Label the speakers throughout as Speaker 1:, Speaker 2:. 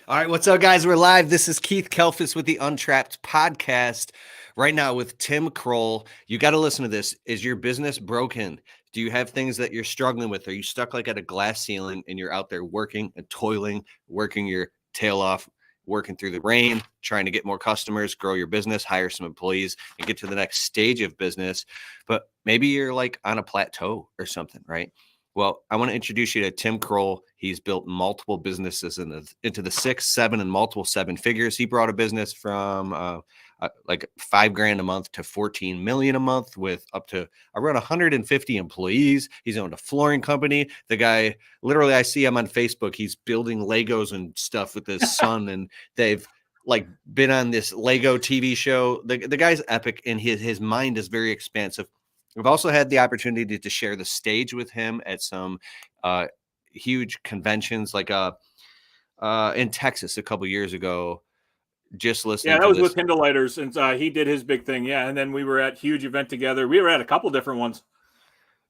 Speaker 1: All right, what's up, guys? We're live. This is Keith Kelfis with the Untrapped podcast. Right now with Tim Croll. You got to listen to this. Is your business broken? Do you have things that you're struggling with? Are you stuck like at a glass ceiling and you're out there working and toiling, working your tail off, working through the rain, trying to get more customers, grow your business, hire some employees, and get to the next stage of business? But maybe you're like on a plateau or something, right? Well, I want to introduce you to Tim Croll. He's built multiple businesses into the 6, 7, and multiple 7 figures. He brought a business from like $5,000 a month to 14 million a month with up to around 150 employees. He's owned a flooring company. The guy, literally, I see him on Facebook. He's building Legos and stuff with his son, and they've like been on this Lego TV show. The guy's epic, and his mind is very expansive. We've also had the opportunity to share the stage with him at some huge conventions, like in Texas a couple years ago. Just listening.
Speaker 2: Yeah, that was with Hindelighters, and he did his big thing. Yeah, and then we were at a huge event together. We were at a couple different ones.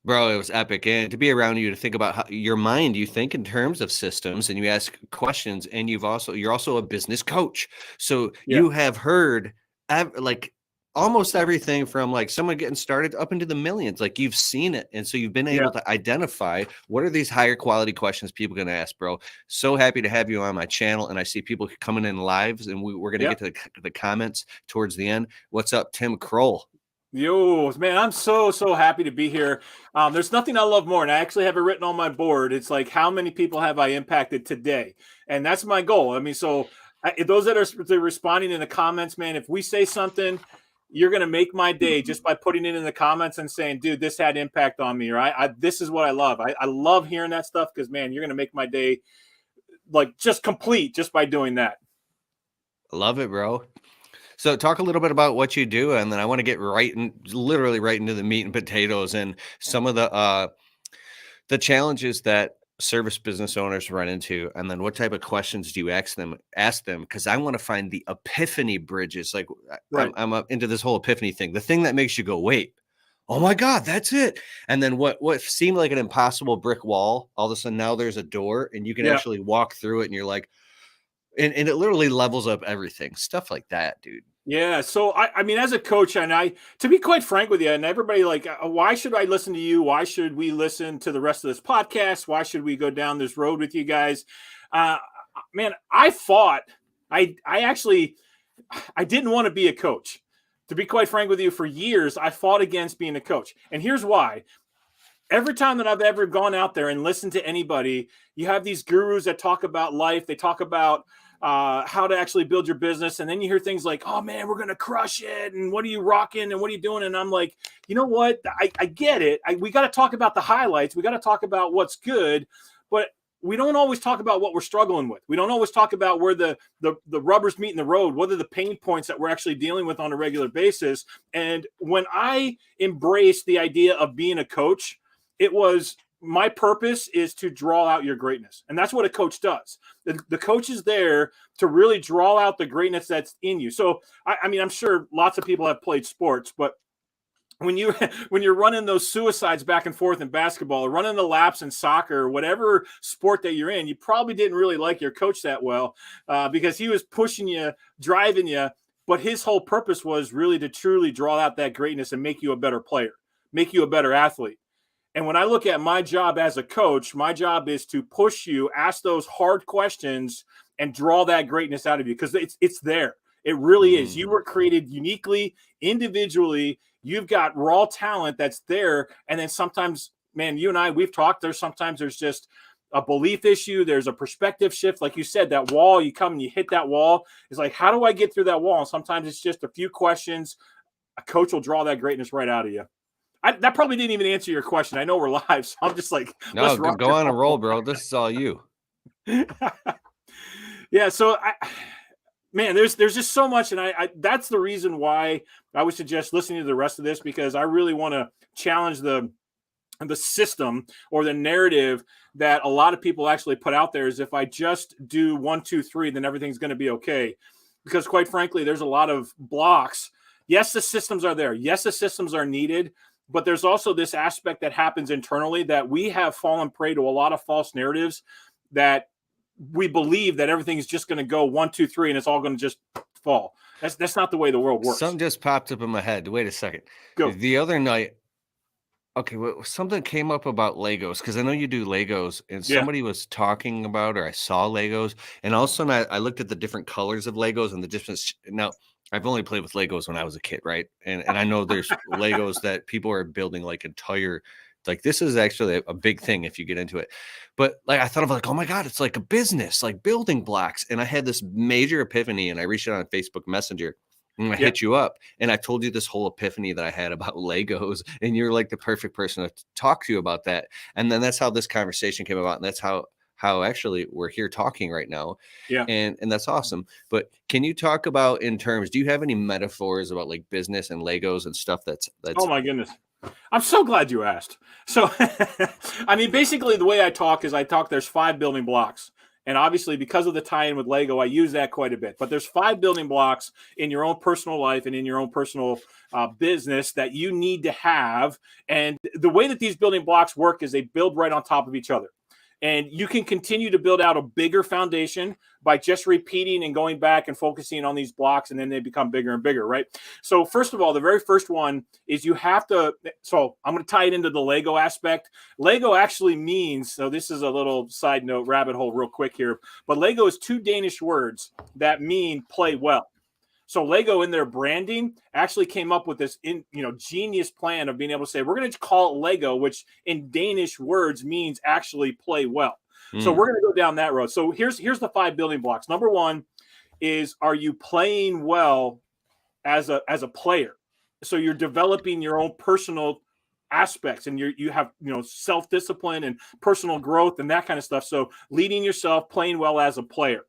Speaker 1: Bro, it was epic. And to be around you, to think about how your mind, you think in terms of systems and you ask questions, and you're also a business coach. So you have heard like almost everything from like someone getting started up into the millions. Like you've seen it. And so you've been able to identify what are these higher quality questions people going to ask, bro. So happy to have you on my channel. And I see people coming in lives, and we're going to get to the comments towards the end. What's up, Tim Croll?
Speaker 2: Yo, man, I'm so happy to be here. There's nothing I love more, and I actually have it written on my board. It's like, how many people have I impacted today? And that's my goal. I mean, so those that are responding in the comments, man, if we say something, you're going to make my day just by putting it in the comments and saying, dude, this had impact on me, right? This is what I love. I love hearing that stuff because, man, you're going to make my day like just complete just by doing that.
Speaker 1: Love it, bro. So talk a little bit about what you do, and then I want to get literally right into the meat and potatoes and some of the challenges that service business owners run into, and then what type of questions do you ask them? Because I want to find the epiphany bridges. Like I'm up into this whole epiphany thing, the thing that makes you go, wait, oh my God, that's it. And then what seemed like an impossible brick wall, all of a sudden now there's a door and you can actually walk through it, and you're like, and it literally levels up everything. Stuff like that, dude.
Speaker 2: Yeah. So, I mean, as a coach, and to be quite frank with you, and everybody like, why should I listen to you? Why should we listen to the rest of this podcast? Why should we go down this road with you guys? Man, I didn't want to be a coach. To be quite frank with you, for years, I fought against being a coach. And here's why. Every time that I've ever gone out there and listened to anybody, you have these gurus that talk about life. They talk about how to actually build your business. And then you hear things like, oh man, we're going to crush it. And what are you rocking? And what are you doing? And I'm like, you know what? I get it. We got to talk about the highlights. We got to talk about what's good, but we don't always talk about what we're struggling with. We don't always talk about where the rubber's meeting the road. What are the pain points that we're actually dealing with on a regular basis? And when I embraced the idea of being a coach, it was, my purpose is to draw out your greatness. And that's what a coach does. The coach is there to really draw out the greatness that's in you. So, I mean, I'm sure lots of people have played sports, but when you're running those suicides back and forth in basketball, or running the laps in soccer, or whatever sport that you're in, you probably didn't really like your coach that well because he was pushing you, driving you. But his whole purpose was really to truly draw out that greatness and make you a better player, make you a better athlete. And when I look at my job as a coach, my job is to push you, ask those hard questions, and draw that greatness out of you, because it's there. It really is. You were created uniquely, individually. You've got raw talent that's there. And then sometimes, man, you and I, we've talked, sometimes there's just a belief issue. There's a perspective shift. Like you said, that wall, you come and you hit that wall. It's like, how do I get through that wall? And sometimes it's just a few questions. A coach will draw that greatness right out of you. That probably didn't even answer your question. I know we're live, so I'm just like,
Speaker 1: no, go on and roll, bro. This is all you.
Speaker 2: Yeah. So man, there's just so much. And I that's the reason why I would suggest listening to the rest of this, because I really want to challenge the system or the narrative that a lot of people actually put out there, is if I just do 1, 2, 3, then everything's going to be okay. Because quite frankly, there's a lot of blocks. Yes, the systems are there. Yes, the systems are needed. But there's also this aspect that happens internally that we have fallen prey to a lot of false narratives that we believe that everything is just going to go 1, 2, 3, and it's all going to just fall. That's not the way the world works.
Speaker 1: Something just popped up in my head. Wait a second.
Speaker 2: Go.
Speaker 1: The other night, okay, well, something came up about Legos because I know you do Legos, and
Speaker 2: Yeah.
Speaker 1: somebody was talking about, or I saw Legos, and all of a sudden I looked at the different colors of Legos and the different. Now, I've only played with Legos when I was a kid, right? And I know there's Legos that people are building like entire. Like this is actually a big thing if you get into it. But like I thought of like, oh my God, it's like a business, like building blocks. And I had this major epiphany, and I reached out on Facebook Messenger. And I hit you up, and I told you this whole epiphany that I had about Legos, and you're like the perfect person to talk to you about that. And then that's how this conversation came about, and that's how actually we're here talking right now.
Speaker 2: Yeah.
Speaker 1: And that's awesome. But can you talk about in terms? Do you have any metaphors about like business and Legos and stuff? That's
Speaker 2: Oh my goodness. I'm so glad you asked. So, I mean, basically the way I talk, there's 5 building blocks. And obviously, because of the tie-in with Lego, I use that quite a bit. But there's 5 building blocks in your own personal life and in your own personal business that you need to have. And the way that these building blocks work is they build right on top of each other. And you can continue to build out a bigger foundation by just repeating and going back and focusing on these blocks, and then they become bigger and bigger, right? So first of all, the very first one is you have to, so I'm going to tie it into the Lego aspect. Lego actually means, so this is a little side note, rabbit hole real quick here, but Lego is 2 Danish words that mean play well. So Lego in their branding actually came up with this genius plan of being able to say, we're going to call it Lego, which in Danish words means actually play well. So we're going to go down that road. So here's the 5 building blocks. Number 1 is, are you playing well as a player? So you're developing your own personal aspects, and you have self-discipline and personal growth and that kind of stuff. So leading yourself, playing well as a player.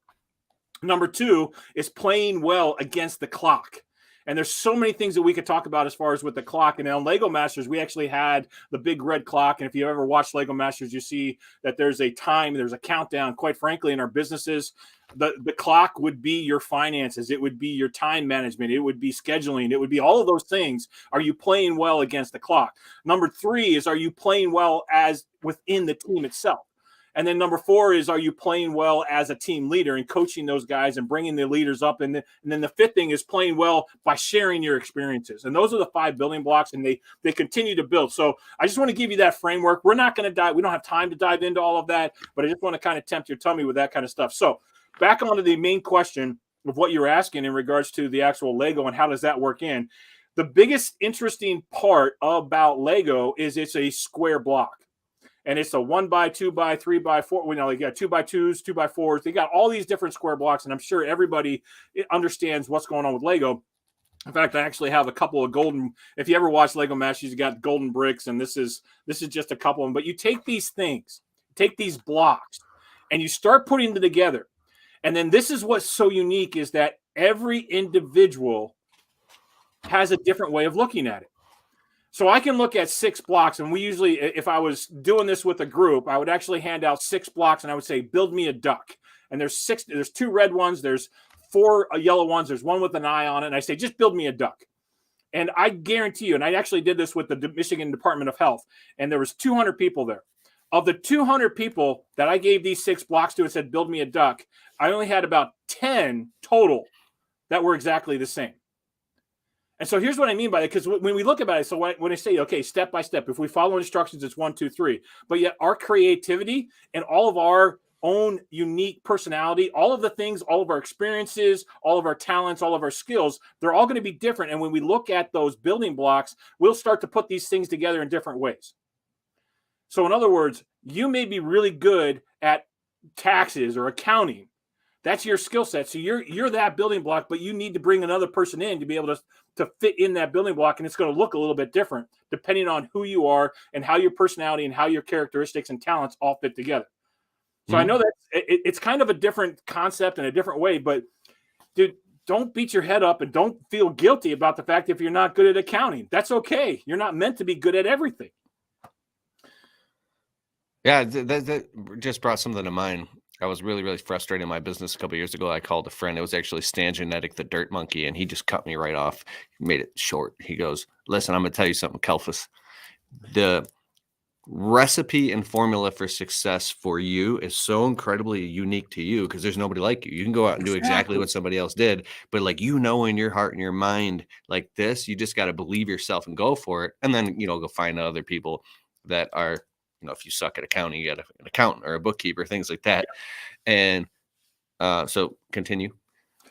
Speaker 2: Number 2 is playing well against the clock. And there's so many things that we could talk about as far as with the clock. And on Lego Masters, we actually had the big red clock. And if you ever watched Lego Masters, you see that there's a time, there's a countdown. Quite frankly, in our businesses, the clock would be your finances. It would be your time management. It would be scheduling. It would be all of those things. Are you playing well against the clock? Number 3 is, are you playing well as within the team itself? And then number 4 is, are you playing well as a team leader and coaching those guys and bringing the leaders up? And then the 5th thing is playing well by sharing your experiences. And those are the 5 building blocks, and they continue to build. So I just want to give you that framework. We're not going to dive. We don't have time to dive into all of that, but I just want to kind of tempt your tummy with that kind of stuff. So back onto the main question of what you're asking in regards to the actual Lego and how does that work in. The biggest interesting part about Lego is it's a square block. And it's a 1x, 2x, 3x4. They got 2x2s, 2x4s. They got all these different square blocks, and I'm sure everybody understands what's going on with Lego. In fact, I actually have a couple of golden. If you ever watch Lego Masters, you got golden bricks, and this is just a couple of them. But you take these things, take these blocks, and you start putting them together. And then this is what's so unique is that every individual has a different way of looking at it. So I can look at 6 blocks, and we usually, if I was doing this with a group, I would actually hand out 6 blocks, and I would say, build me a duck. And there's 2 red ones, there's 4 yellow ones, there's 1 with an eye on it, and I say, just build me a duck. And I guarantee you, and I actually did this with the Michigan Department of Health, and there was 200 people there. Of the 200 people that I gave these 6 blocks to and said, build me a duck, I only had about 10 total that were exactly the same. And so here's what I mean by that, because when we look about it, so when I say, okay, step by step, if we follow instructions, it's 1, 2, 3. But yet our creativity and all of our own unique personality, all of the things, all of our experiences, all of our talents, all of our skills, they're all going to be different. And when we look at those building blocks, we'll start to put these things together in different ways. So in other words, you may be really good at taxes or accounting. That's your skill set. So you're that building block, but you need to bring another person in to be able to fit in that building block. And it's going to look a little bit different depending on who you are and how your personality and how your characteristics and talents all fit together. So I know that it's kind of a different concept and a different way, but dude, don't beat your head up and don't feel guilty about the fact if you're not good at accounting. That's okay. You're not meant to be good at everything.
Speaker 1: Yeah, that just brought something to mind. I was really, really frustrated in my business a couple of years ago. I called a friend. It was actually Stan Genetic, the dirt monkey, and he just cut me right off. He made it short. He goes, listen, I'm going to tell you something, Kelfus. recipe and formula for success for you is so incredibly unique to you because there's nobody like you. You can go out and do exactly
Speaker 2: Exactly.
Speaker 1: what somebody else did, but like, in your heart and your mind, like this, you just got to believe yourself and go for it. And then, go find other people that are, if you suck at accounting, you got an accountant or a bookkeeper, things like that. And so continue.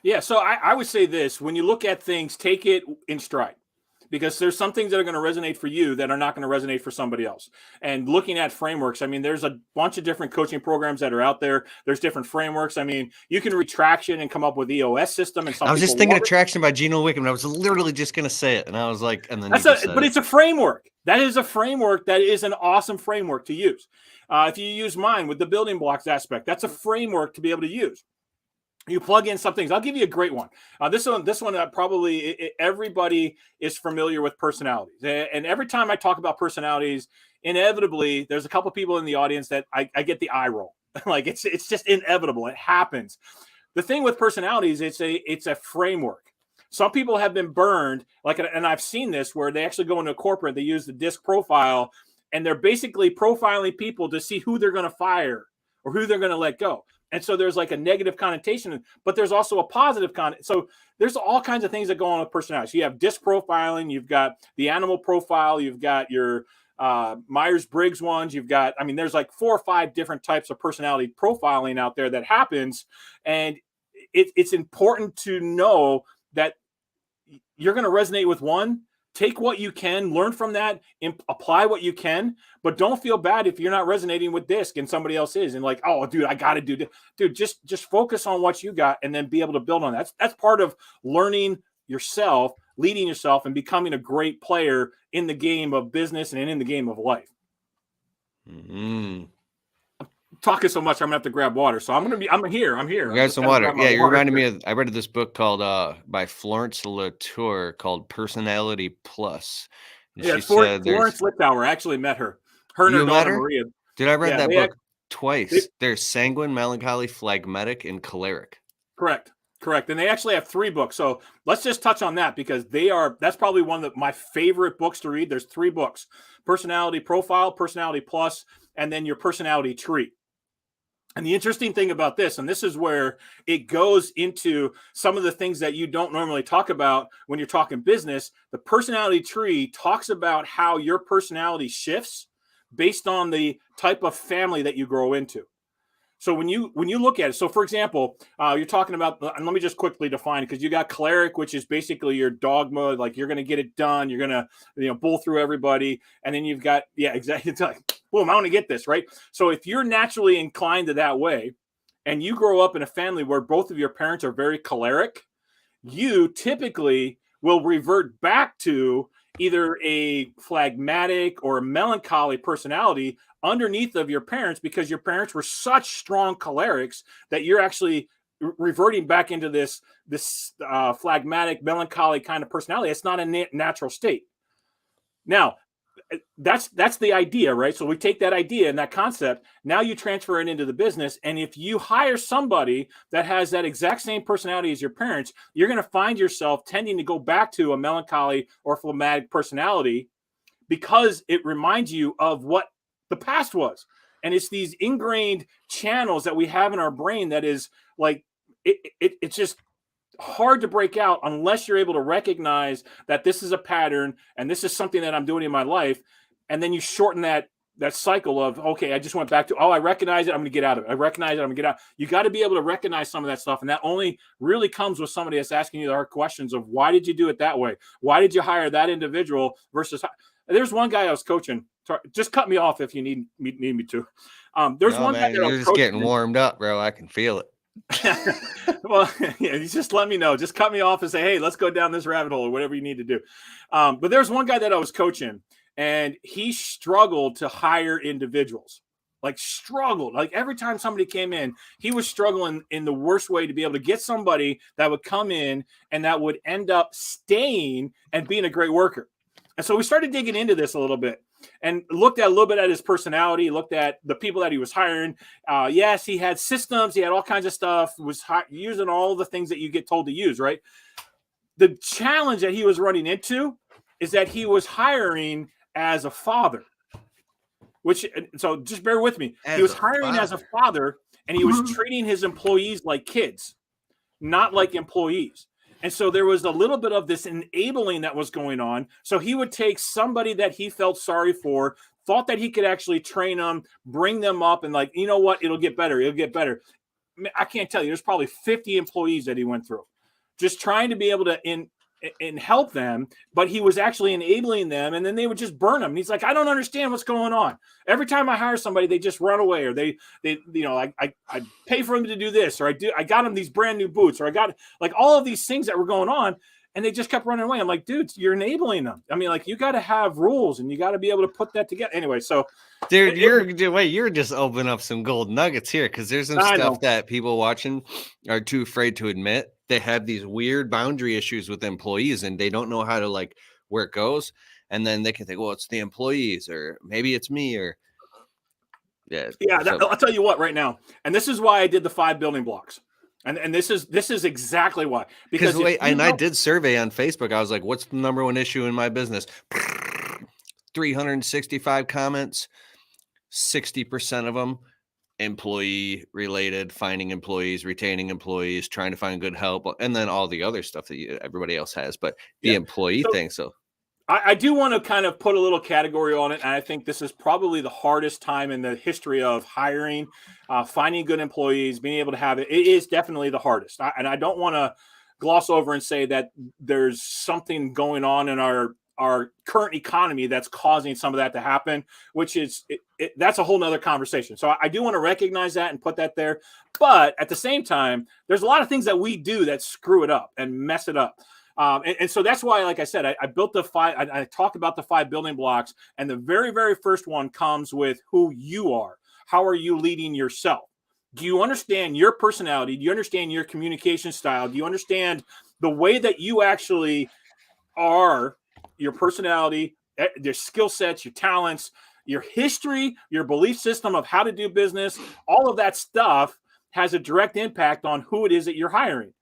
Speaker 2: Yeah. So I would say this: when you look at things, take it in stride, because there's some things that are going to resonate for you that are not going to resonate for somebody else. And looking at frameworks, I mean, there's a bunch of different coaching programs that are out there. There's different frameworks. I mean, you can read Traction and come up with EOS system, and some
Speaker 1: I was
Speaker 2: people
Speaker 1: just thinking
Speaker 2: love
Speaker 1: of
Speaker 2: it.
Speaker 1: Traction by Gino Wickman. I was literally just going to say it. And I was like, and then
Speaker 2: But it's a framework. That is a framework that is an awesome framework to use. If you use mine with the building blocks aspect, that's a framework to be able to use. You plug in some things. I'll give you a great one. This one probably everybody is familiar with personalities. And every time I talk about personalities, inevitably there's a couple people in the audience that I get the eye roll. Like it's just inevitable. It happens. The thing with personalities, it's a framework. Some people have been burned, and I've seen this where they actually go into a corporate, they use the DISC profile, and they're basically profiling people to see who they're going to fire or who they're going to let go. And so there's like a negative connotation, but there's also a positive so there's all kinds of things that go on with personality. You have DISC profiling, you've got the animal profile, you've got your Myers-Briggs ones, there's like 4 or 5 different types of personality profiling out there that happens. And it's important to know that you're going to resonate with one. Take what you can, learn from that, apply what you can, but don't feel bad if you're not resonating with DISC and somebody else is. And like, oh, dude, I got to do this. Dude, just focus on what you got and then be able to build on that. That's part of learning yourself, leading yourself, and becoming a great player in the game of business and in the game of life.
Speaker 1: Mm-hmm.
Speaker 2: Talking so much, I'm gonna have to grab water. So I'm here.
Speaker 1: You got some water. Yeah, you reminded me of. I read this book called by Florence Latour called Personality Plus.
Speaker 2: And yeah, Florence Littauer. I actually met her. Her and her daughter Maria.
Speaker 1: Dude, I read that book twice. There's sanguine, melancholy, phlegmatic, and choleric.
Speaker 2: Correct. And they actually have 3 books. So let's just touch on that because that's probably one of my favorite books to read. There's 3 books: Personality Profile, Personality Plus, and then your Personality Tree. And the interesting thing about this, and this is where it goes into some of the things that you don't normally talk about when you're talking business, the personality tree talks about how your personality shifts based on the type of family that you grow into. So when you look at it, so for example, you're talking about, and let me just quickly define it, because you got choleric, which is basically your dogma, like you're going to get it done, you're going to bull through everybody, and then you've got exactly. It's like, boom, I want to get this right. So if you're naturally inclined to that way, and you grow up in a family where both of your parents are very choleric, you typically will revert back to either a phlegmatic or a melancholy personality underneath of your parents, because your parents were such strong cholerics that you're actually reverting back into this phlegmatic, melancholy kind of personality. It's not a natural state. Now, that's the idea, right? So we take that idea and that concept, now you transfer it into the business. And if you hire somebody that has that exact same personality as your parents, you're going to find yourself tending to go back to a melancholy or phlegmatic personality because it reminds you of what the past was. And it's these ingrained channels that we have in our brain that is like, it's just hard to break out unless you're able to recognize that this is a pattern and this is something that I'm doing in my life. And then you shorten that cycle of, okay, I just went back to, I recognize it, I'm going to get out of it. I recognize it, I'm going to get out. You got to be able to recognize some of that stuff. And that only really comes with somebody that's asking you the hard questions of, why did you do it that way? Why did you hire that individual versus, there's one guy I was coaching. Just cut me off if you need me to. There's one guy that
Speaker 1: you're just getting warmed up, bro. I can feel it.
Speaker 2: Well, yeah, you just let me know. Just cut me off and say, hey, let's go down this rabbit hole or whatever you need to do. But there's one guy that I was coaching, and he struggled to hire individuals. Like every time somebody came in, he was struggling in the worst way to be able to get somebody that would come in and that would end up staying and being a great worker. And so we started digging into this a little bit and looked at a little bit at his personality, looked at the people that he was hiring. Yes, he had systems. He had all kinds of stuff, was using all the things that you get told to use, right? The challenge that he was running into is that he was hiring as a father. which, so just bear with me.
Speaker 1: As
Speaker 2: He was
Speaker 1: a
Speaker 2: hiring as a
Speaker 1: father.
Speaker 2: father, and he was treating his employees like kids, not like employees. And so there was a little bit of this enabling that was going on. So he would take somebody that he felt sorry for, thought that he could actually train them, bring them up, and like, you know what, it'll get better. It'll get better. I can't tell you. There's probably 50 employees that he went through, just trying to be able to and help them, but he was actually enabling them, and then they would just burn him. And he's like, I don't understand what's going on. Every time I hire somebody, they just run away, or they I pay for them to do this, or I got them these brand new boots, or I got like all of these things that were going on, and they just kept running away. I'm like, dude, you're enabling them. I mean, like, you got to have rules, and you got to be able to put that together. Anyway, so
Speaker 1: dude, you're just opening up some gold nuggets here, because there's some stuff that people watching are too afraid to admit. They have these weird boundary issues with employees, and they don't know how to like where it goes. And then they can think, well, it's the employees, or maybe it's me, or
Speaker 2: yeah. I'll tell you what right now, and this is why I did the 5 building blocks, and this is exactly why. Because
Speaker 1: I did survey on Facebook. I was like, what's the number one issue in my business? 365 comments, 60% of them employee related, finding employees, retaining employees, trying to find good help, and then all the other stuff that everybody else has, but the employee thing. So
Speaker 2: I do want to kind of put a little category on it, and I think this is probably the hardest time in the history of hiring, finding good employees, being able to have it. It is definitely the hardest, and I don't want to gloss over and say that there's something going on in our current economy that's causing some of that to happen, which is that's a whole nother conversation. So I do want to recognize that and put that there. But at the same time, there's a lot of things that we do that screw it up and mess it up. And so that's why, like I said, I built the 5, I talked about the 5 building blocks, and the very, very first one comes with who you are. How are you leading yourself? Do you understand your personality? Do you understand your communication style? Do you understand the way that you actually are, your personality, your skill sets, your talents, your history, your belief system of how to do business? All of that stuff has a direct impact on who it is that you're hiring.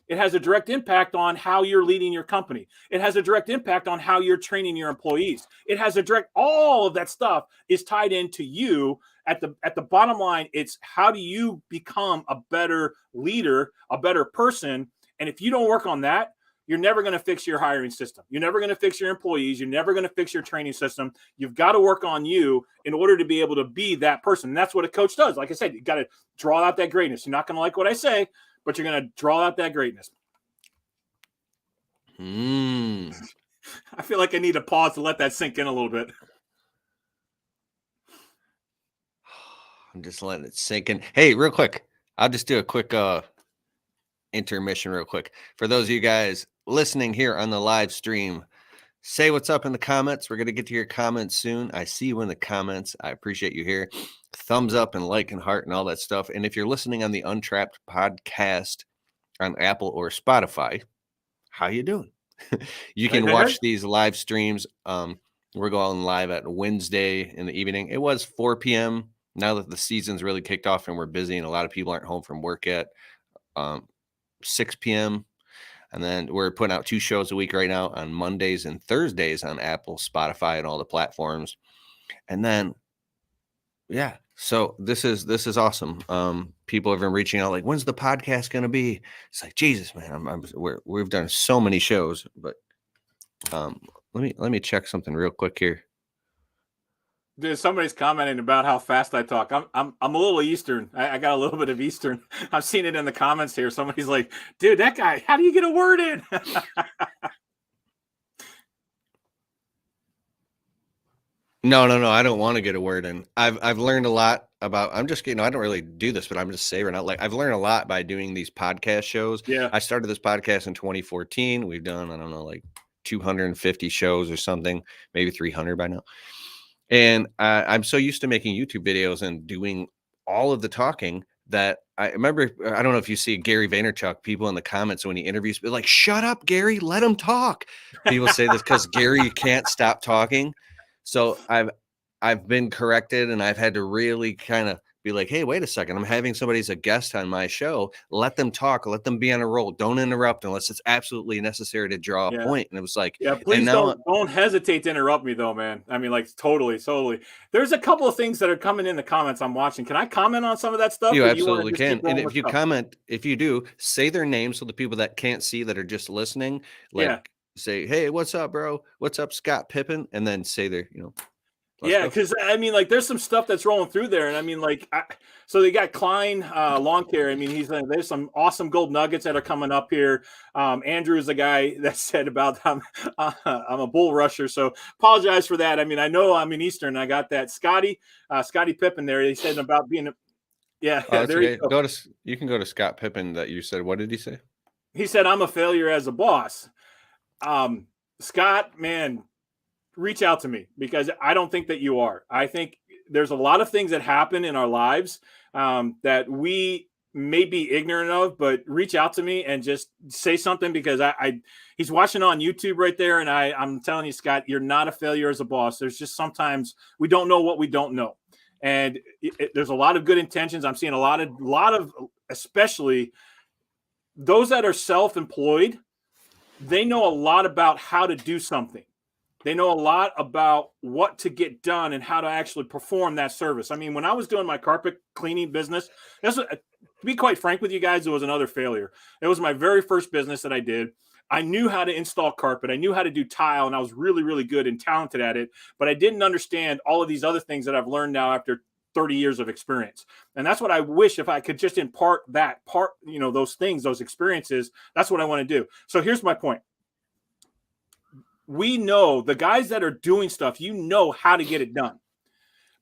Speaker 2: It has a direct impact on how you're leading your company. It has a direct impact on how you're training your employees. It has a direct, all of that stuff is tied into you. At the bottom line, it's how do you become a better leader, a better person? And if you don't work on that, you're never going to fix your hiring system. You're never going to fix your employees. You're never going to fix your training system. You've got to work on you in order to be able to be that person. And that's what a coach does. Like I said, you got to draw out that greatness. You're not going to like what I say, but you're going to draw out that greatness. I feel like I need to pause to let that sink in a little bit.
Speaker 1: I'm just letting it sink in. Hey, real quick, I'll just do a quick intermission real quick. For those of you guys listening here on the live stream, say what's up in the comments. We're going to get to your comments soon. I see you in the comments. I appreciate you here. Thumbs up and like and heart and all that stuff. And if you're listening on the Untrapped podcast on Apple or Spotify, how you doing? You can watch these live streams. We're going live at Wednesday in the evening. It was 4 p.m. Now that the season's really kicked off and we're busy and a lot of people aren't home from work yet, 6 p.m. And then we're putting out 2 shows a week right now on Mondays and Thursdays on Apple, Spotify, and all the platforms. And then, yeah, so this is awesome. People have been reaching out like, when's the podcast going to be? It's like, Jesus, man, we've done so many shows, but let me check something real quick here.
Speaker 2: Dude, somebody's commenting about how fast I talk. I'm a little Eastern. I got a little bit of Eastern. I've seen it in the comments here. Somebody's like, dude, that guy, how do you get a word in?
Speaker 1: No. I don't want to get a word in. I've learned a lot about, I don't really do this, but I'm just saying out. Like, I've learned a lot by doing these podcast shows.
Speaker 2: Yeah.
Speaker 1: I started this podcast in 2014. We've done, I don't know, like 250 shows or something, maybe 300 by now. And I'm so used to making YouTube videos and doing all of the talking that I remember, I don't know if you see Gary Vaynerchuk, people in the comments when he interviews, be like, shut up, Gary, let him talk. People say this because Gary can't stop talking. So I've been corrected, and I've had to really kind of be like, hey, wait a second, I'm having somebody as a guest on my show. Let them talk, let them be on a roll. Don't interrupt unless it's absolutely necessary to draw a point. And it was like,
Speaker 2: yeah,
Speaker 1: and
Speaker 2: please
Speaker 1: now
Speaker 2: don't hesitate to interrupt me though, man. I mean, like totally. There's a couple of things that are coming in the comments I'm watching. Can I comment on some of that stuff?
Speaker 1: you
Speaker 2: Or do you want
Speaker 1: absolutely
Speaker 2: to just
Speaker 1: can.
Speaker 2: keep
Speaker 1: And
Speaker 2: rolling
Speaker 1: if
Speaker 2: with
Speaker 1: you
Speaker 2: stuff?
Speaker 1: comment, if you do, say their name so the people that can't see that are just listening, like
Speaker 2: Yeah.
Speaker 1: say, hey, what's up, bro? What's up, Scott Pippen? And then say their, let's
Speaker 2: Yeah,
Speaker 1: go.
Speaker 2: because I mean, like, there's some stuff that's rolling through there, and I mean, like, so they got Klein Lawn Care. I mean, he's there's some awesome gold nuggets that are coming up here. Andrew is the guy that said about I'm a bull rusher, so apologize for that. I mean, I know I'm in Eastern. I got that Scotty Pippen there. He said about being yeah.
Speaker 1: Oh,
Speaker 2: There you
Speaker 1: okay.
Speaker 2: go.
Speaker 1: You can go to Scott Pippen that you said. What did he say?
Speaker 2: He said I'm a failure as a boss. Scott, man, reach out to me because I don't think that you are. I think there's a lot of things that happen in our lives that we may be ignorant of, but reach out to me and just say something because he's watching on YouTube right there. And I'm telling you, Scott, you're not a failure as a boss. There's just sometimes we don't know what we don't know. And there's a lot of good intentions. I'm seeing a lot of, especially those that are self-employed, they know a lot about how to do something. They know a lot about what to get done and how to actually perform that service. I mean, when I was doing my carpet cleaning business, to be quite frank with you guys, it was another failure. It was my very first business that I did. I knew how to install carpet. I knew how to do tile, and I was really, really good and talented at it. But I didn't understand all of these other things that I've learned now after 30 years of experience. And that's what I wish if I could just impart those things, those experiences. That's what I want to do. So here's my point. We know the guys that are doing stuff, you know how to get it done,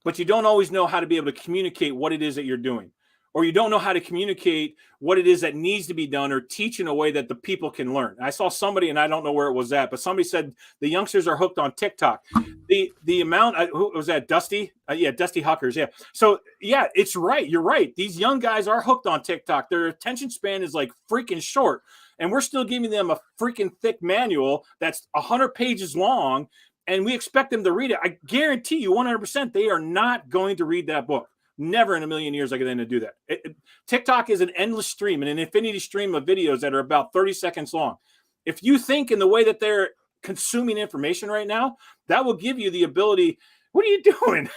Speaker 2: but you don't always know how to be able to communicate what it is that you're doing, or you don't know how to communicate what it is that needs to be done or teach in a way that the people can learn. I saw somebody, and I don't know where it was at, but somebody said the youngsters are hooked on TikTok. The amount, who was that? Dusty? Yeah, Dusty Huckers. Yeah. So yeah, it's right. You're right. These young guys are hooked on TikTok. Their attention span is like freaking short. And we're still giving them a freaking thick manual that's 100 pages long, and we expect them to read it. I guarantee you 100% they are not going to read that book. Never in a million years I get them to do that. TikTok is an endless stream and an infinity stream of videos that are about 30 seconds long. If you think in the way that they're consuming information right now, that will give you the ability. What are you doing?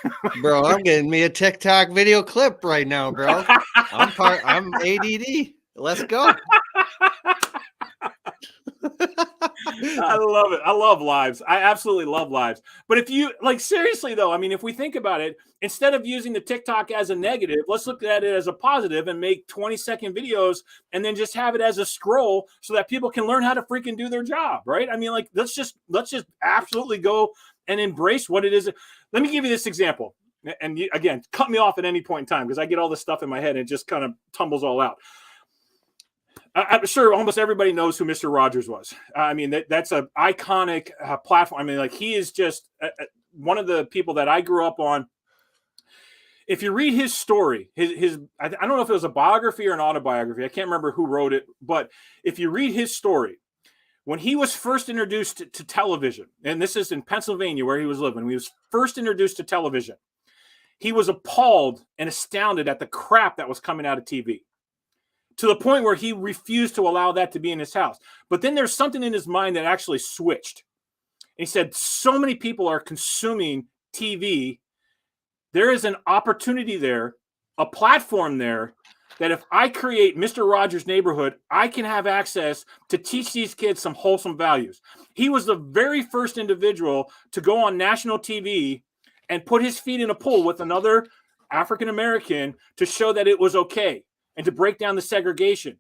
Speaker 1: Bro, I'm getting me a TikTok video clip right now, bro. I'm ADD. Let's go.
Speaker 2: I love it. I love lives. I absolutely love lives. But if you seriously though, I mean, if we think about it, instead of using the TikTok as a negative, let's look at it as a positive and make 20-second videos and then just have it as a scroll so that people can learn how to freaking do their job, right? I mean, let's just absolutely go and embrace what it is. Let me give you this example. And you, again, cut me off at any point in time because I get all this stuff in my head and it just kind of tumbles all out. I'm sure almost everybody knows who Mr. Rogers was. I mean, that's an iconic platform. I mean, he is just one of the people that I grew up on. If you read his story, I don't know if it was a biography or an autobiography. I can't remember who wrote it. But if you read his story, when he was first introduced to television, and this is in Pennsylvania where he was living, when he was first introduced to television, he was appalled and astounded at the crap that was coming out of TV, to the point where he refused to allow that to be in his house. But then there's something in his mind that actually switched. And he said, so many people are consuming TV. There is an opportunity there, a platform there, that if I create Mr. Rogers' Neighborhood, I can have access to teach these kids some wholesome values. He was the very first individual to go on national TV and put his feet in a pool with another African-American to show that it was okay, and to break down the segregation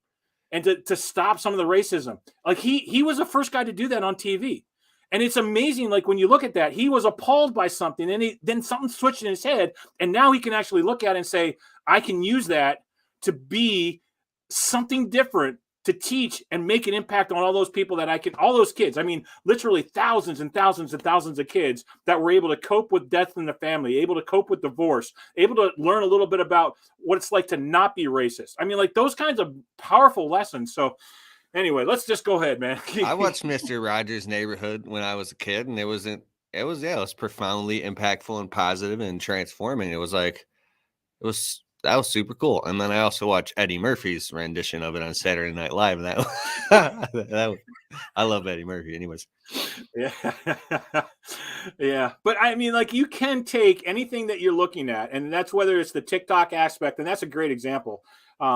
Speaker 2: and to stop some of the racism. He was the first guy to do that on TV. And it's amazing. When you look at that, he was appalled by something and then something switched in his head. And now he can actually look at it and say, I can use that to be something different, to teach and make an impact on all those people all those kids. I mean, literally thousands and thousands and thousands of kids that were able to cope with death in the family, able to cope with divorce, able to learn a little bit about what it's like to not be racist. I mean, those kinds of powerful lessons. So anyway, let's just go ahead, man.
Speaker 1: I watched Mr. Rogers' Neighborhood when I was a kid, and it was profoundly impactful and positive and transforming. It was that was super cool. And then I also watched Eddie Murphy's rendition of it on Saturday Night Live. And I love Eddie Murphy anyways.
Speaker 2: Yeah. Yeah. But I mean, like, you can take anything that you're looking at, and that's whether it's the TikTok aspect, and that's a great example,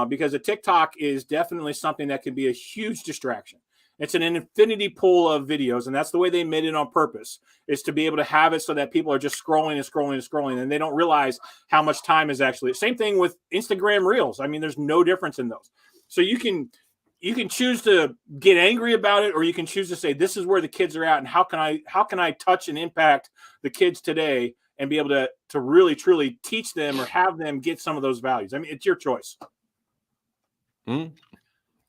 Speaker 2: because a TikTok is definitely something that can be a huge distraction. It's an infinity pool of videos, and that's the way they made it on purpose, is to be able to have it so that people are just scrolling and scrolling and scrolling, and they don't realize how much time is actually. Same thing with Instagram Reels. I mean, there's no difference in those. So you can choose to get angry about it, or you can choose to say, this is where the kids are at, and how can I touch and impact the kids today and be able to really truly teach them or have them get some of those values. I mean, it's your choice.
Speaker 1: Mm-hmm.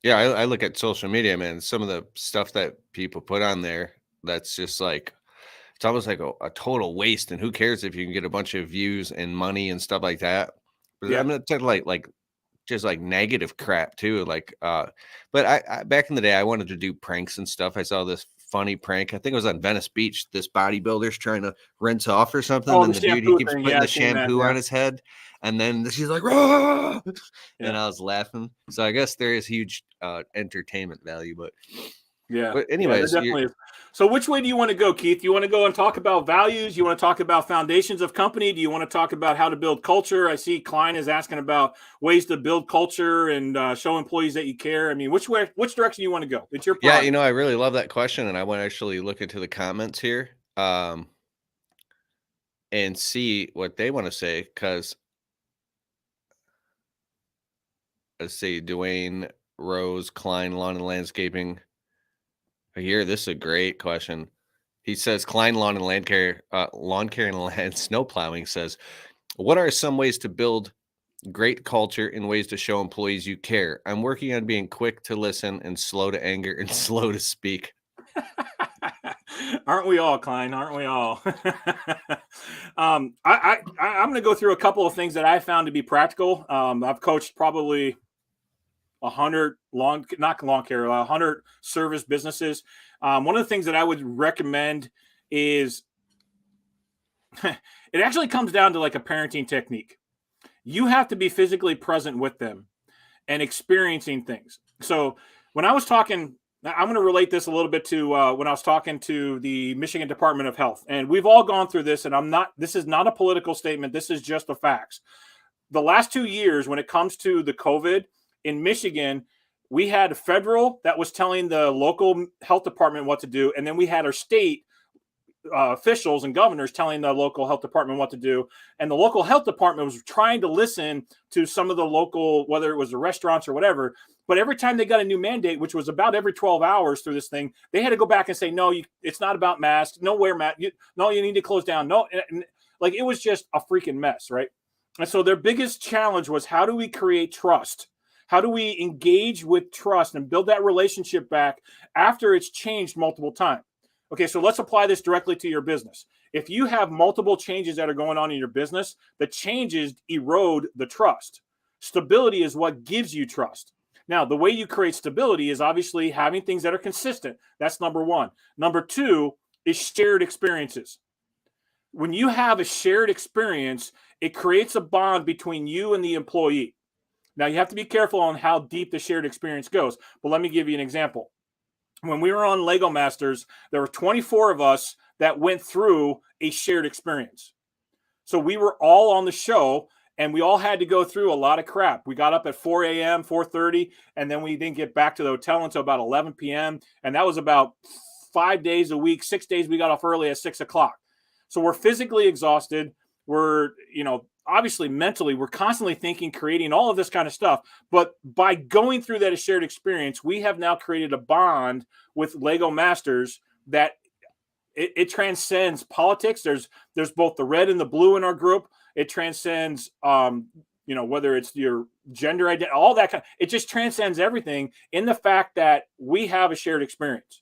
Speaker 1: Yeah, I look at social media, man. Some of the stuff that people put on there, that's just like, it's almost like a total waste. And who cares if you can get a bunch of views and money and stuff like that? But
Speaker 2: Yeah.
Speaker 1: I'm gonna take like just like negative crap too. Like, but I back in the day, I wanted to do pranks and stuff. I saw this funny prank. I think it was on Venice Beach. This bodybuilder's trying to rinse off or something.
Speaker 2: Oh,
Speaker 1: And
Speaker 2: the
Speaker 1: the dude, he
Speaker 2: shampoo
Speaker 1: keeps
Speaker 2: thing.
Speaker 1: putting
Speaker 2: Yeah,
Speaker 1: the
Speaker 2: I've seen that.
Speaker 1: shampoo
Speaker 2: Yeah.
Speaker 1: on his head. And then she's like, "Rah!" And
Speaker 2: Yeah.
Speaker 1: I was laughing. So I guess there is huge entertainment value, but
Speaker 2: Yeah.
Speaker 1: but
Speaker 2: Yeah, there
Speaker 1: anyways,
Speaker 2: definitely is. So which way do you want to go, Keith? You want to go and talk about values? You want to talk about foundations of company? Do you want to talk about how to build culture? I see Klein is asking about ways to build culture and show employees that you care. I mean, which direction you want to go? It's your
Speaker 1: yeah,
Speaker 2: prerogative.
Speaker 1: I really love that question, and I want to actually look into the comments here and see what they want to say. Because let's see, Dwayne Rose, Klein Lawn and Landscaping. Here, this is a great question. He says Klein Lawn and Lawn Care and Land Snow Plowing says, "What are some ways to build great culture and ways to show employees you care? I'm working on being quick to listen and slow to anger and slow to speak."
Speaker 2: Aren't we all, Klein? Aren't we all? I'm going to go through a couple of things that I found to be practical. I've coached probably 100 not lawn care, 100 service businesses. One of the things that I would recommend is it actually comes down to like a parenting technique. You have to be physically present with them and experiencing things. So when I was talking, I'm going to relate this a little bit to when I was talking to the Michigan Department of Health, and we've all gone through this, and this is not a political statement. This is just the facts. The last 2 years, when it comes to the COVID in Michigan, we had a federal that was telling the local health department what to do. And then we had our state officials and governors telling the local health department what to do. And the local health department was trying to listen to some of the local, whether it was the restaurants or whatever. But every time they got a new mandate, which was about every 12 hours through this thing, they had to go back and say, no, it's not about masks. No, wear mask. No, you need to close down. No, like, it was just a freaking mess, right? And so their biggest challenge was, how do we create trust? How do we engage with trust and build that relationship back after it's changed multiple times? Okay, so let's apply this directly to your business. If you have multiple changes that are going on in your business, the changes erode the trust. Stability is what gives you trust. Now, the way you create stability is obviously having things that are consistent. That's number one. Number two is shared experiences. When you have a shared experience, it creates a bond between you and the employee. Now, you have to be careful on how deep the shared experience goes, but let me give you an example. When we were on Lego Masters, there were 24 of us that went through a shared experience. So we were all on the show, and we all had to go through a lot of crap. We got up at 4 a.m., 4:30, and then we didn't get back to the hotel until about 11 p.m., and that was about 5 days a week, 6 days. We got off early at 6 o'clock. So we're physically exhausted. We're, obviously mentally, we're constantly thinking, creating all of this kind of stuff. But by going through that shared experience, we have now created a bond with Lego Masters that it transcends politics. There's both the red and the blue in our group. It transcends, whether it's your gender identity, all that it just transcends everything in the fact that we have a shared experience,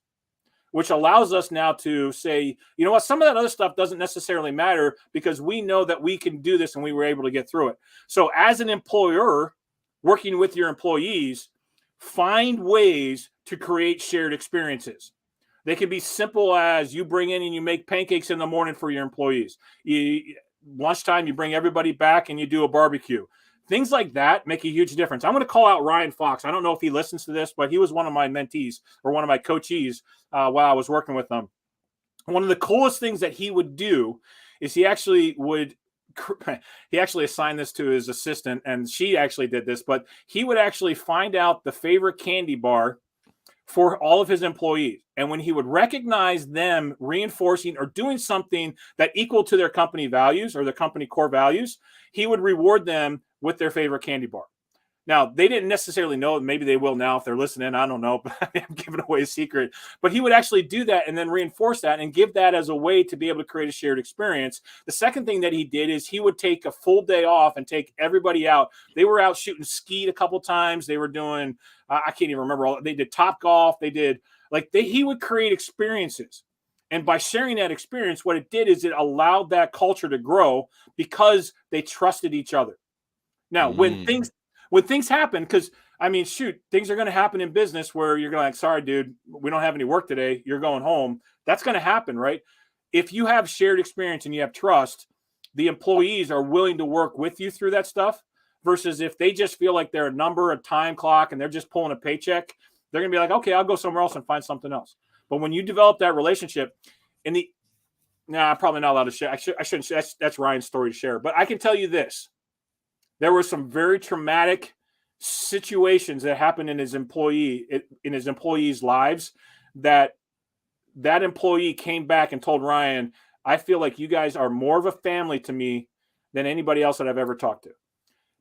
Speaker 2: which allows us now to say, you know what, some of that other stuff doesn't necessarily matter because we know that we can do this and we were able to get through it. So as an employer working with your employees, find ways to create shared experiences. They can be simple as you bring in and you make pancakes in the morning for your employees. Lunchtime, you bring everybody back and you do a barbecue. things like that make a huge difference. I'm going to call out Ryan Fox. I don't know if he listens to this, but he was one of my mentees or one of my coachees while I was working with them. One of the coolest things that he would do is he actually assigned this to his assistant, and she actually did this, but he would actually find out the favorite candy bar for all of his employees. And when he would recognize them reinforcing or doing something that equal to their company values or their company core values, he would reward them with their favorite candy bar. Now, they didn't necessarily know. Maybe they will now if they're listening. I don't know, but I'm giving away a secret. But he would actually do that and then reinforce that and give that as a way to be able to create a shared experience. The second thing that he did is he would take a full day off and take everybody out. They were out shooting skeet a couple times. They were doing, I can't even remember all. They did Top Golf. They did, he would create experiences. And by sharing that experience, what it did is it allowed that culture to grow because they trusted each other. Now, when things happen, because things are going to happen in business where you're going like, sorry, dude, we don't have any work today. You're going home. That's going to happen, right? If you have shared experience and you have trust, the employees are willing to work with you through that stuff versus if they just feel like they're a number, a time clock, and they're just pulling a paycheck, they're going to be like, okay, I'll go somewhere else and find something else. But when you develop that relationship I'm probably not allowed to share. I shouldn't. That's Ryan's story to share. But I can tell you this. There were some very traumatic situations that happened in his employees' lives that employee came back and told Ryan, I feel like you guys are more of a family to me than anybody else that I've ever talked to.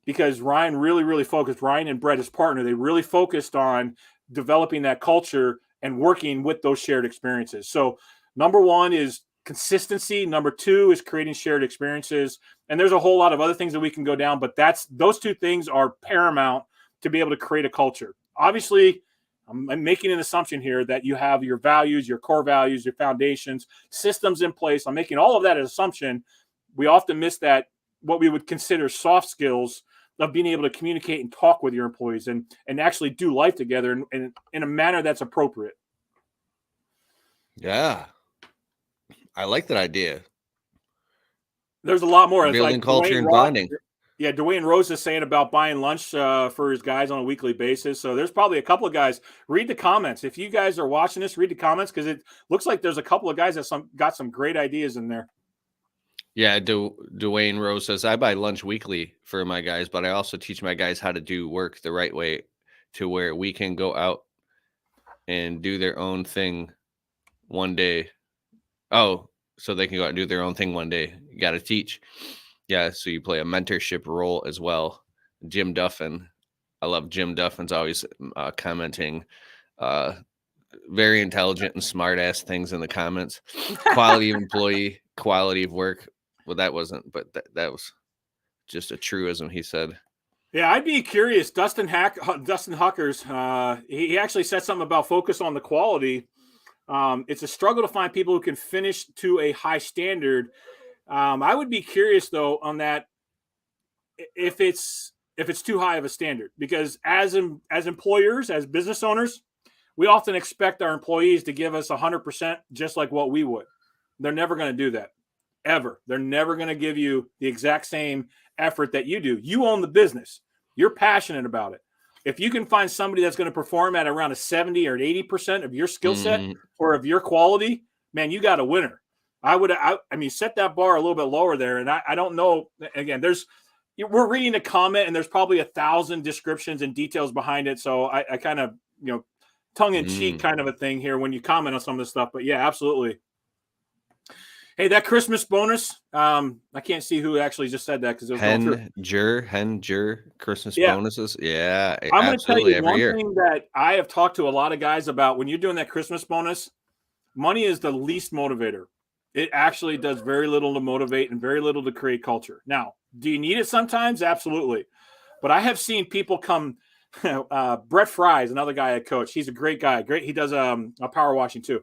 Speaker 2: Because Ryan really, really focused, Ryan and Brett, his partner, they really focused on developing that culture and working with those shared experiences. So number one is consistency. Number two is creating shared experiences. And there's a whole lot of other things that we can go down, but those two things are paramount to be able to create a culture. Obviously, I'm making an assumption here that you have your values, your core values, your foundations, systems in place. I'm making all of that an assumption. We often miss that, what we would consider soft skills of being able to communicate and talk with your employees and actually do life together in a manner that's appropriate.
Speaker 1: Yeah. I like that idea.
Speaker 2: There's a lot more.
Speaker 1: Building culture and bonding.
Speaker 2: Yeah, Dwayne Rose is saying about buying lunch for his guys on a weekly basis. So there's probably a couple of guys. Read the comments. If you guys are watching this, read the comments because it looks like there's a couple of guys that got some great ideas in there.
Speaker 1: Yeah, Dwayne Rose says, I buy lunch weekly for my guys, but I also teach my guys how to do work the right way to where we can go out and do their own thing one day. Oh, so they can go out and do their own thing one day. You got to teach. Yeah, so you play a mentorship role as well. Jim Duffin. I love Jim Duffin's always commenting very intelligent and smart-ass things in the comments. Quality of employee, quality of work. Well, that wasn't, but that was just a truism he said.
Speaker 2: Yeah, I'd be curious. Dustin Huckers, he actually said something about focus on the quality. It's a struggle to find people who can finish to a high standard. I would be curious though on that if it's too high of a standard, because as employers, as business owners, we often expect our employees to give us 100% just like what we would. They're never going to do that ever. They're never going to give you the exact same effort that you do. You own the business. You're passionate about it. If you can find somebody that's going to perform at around a 70 or 80% of your skill set or of your quality, man, you got a winner. I mean, set that bar a little bit lower there. And I don't know, again, we're reading a comment and there's probably 1,000 descriptions and details behind it. So I kind of, tongue in cheek kind of a thing here when you comment on some of this stuff, but yeah, absolutely. Hey, that Christmas bonus, I can't see who actually just said that because it was
Speaker 1: Hen-Jur Christmas bonuses. Yeah,
Speaker 2: I'm going to tell you one thing that I have talked to a lot of guys about. When you're doing that Christmas bonus, money is the least motivator. It actually does very little to motivate and very little to create culture. Now, do you need it sometimes? Absolutely. But I have seen people come. Brett Fry is another guy I coach. He's a great guy. Great. He does a power washing too.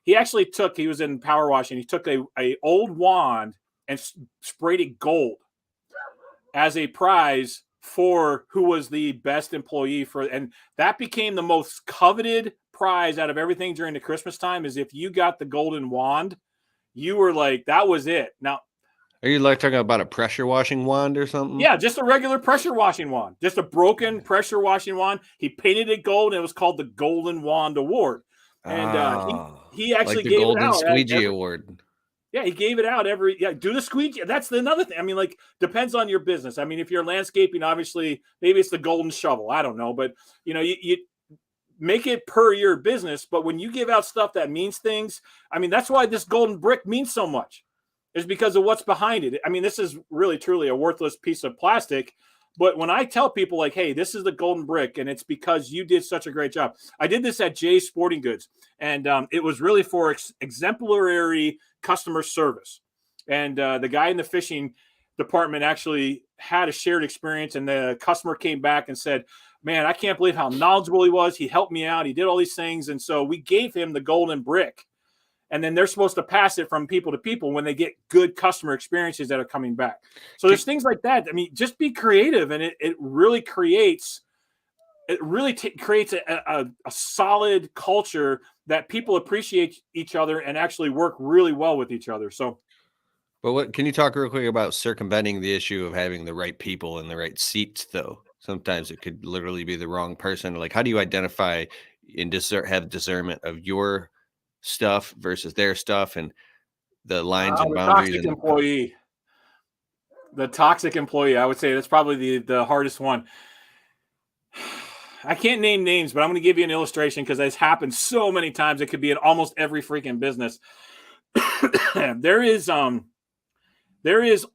Speaker 2: He was in power washing. He took a old wand and sprayed it gold as a prize for who was the best employee and that became the most coveted prize out of everything during the Christmas time. Is if you got the golden wand, you were like, that was it. Now,
Speaker 1: Are you like talking about a pressure washing wand or something?
Speaker 2: Yeah, just a regular pressure washing wand, just a broken pressure washing wand. He painted it gold, and it was called the Golden Wand Award. And
Speaker 1: Oh,
Speaker 2: he
Speaker 1: like
Speaker 2: actually
Speaker 1: the
Speaker 2: gave it
Speaker 1: Golden
Speaker 2: out
Speaker 1: Squeegee Award.
Speaker 2: yeah, he gave it out every do the squeegee. That's another thing. I mean, like, depends on your business. I mean, if you're landscaping, obviously maybe it's the golden shovel. I don't know, but you make it per your business. But when you give out stuff that means things, I mean, that's why this golden brick means so much, is because of what's behind it. I mean, this is really truly a worthless piece of plastic. But when I tell people, like, hey, this is the golden brick, and it's because you did such a great job. I did this at Jay's Sporting Goods, and it was really for exemplary customer service. And the guy in the fishing department actually had a shared experience, and the customer came back and said, man, I can't believe how knowledgeable he was. He helped me out. He did all these things. And so we gave him the golden brick. And then they're supposed to pass it from people to people when they get good customer experiences that are coming back. So there's things like that. I mean, just be creative, and it really creates a solid culture that people appreciate each other and actually work really well with each other. So,
Speaker 1: but what can you talk real quick about circumventing the issue of having the right people in the right seats, though? Sometimes it could literally be the wrong person. Like, how do you identify and have discernment of your stuff versus their stuff and the lines and boundaries?
Speaker 2: The toxic employee, I would say that's probably the hardest one. I can't name names, but I'm going to give you an illustration because it's happened so many times. It could be in almost every freaking business. There is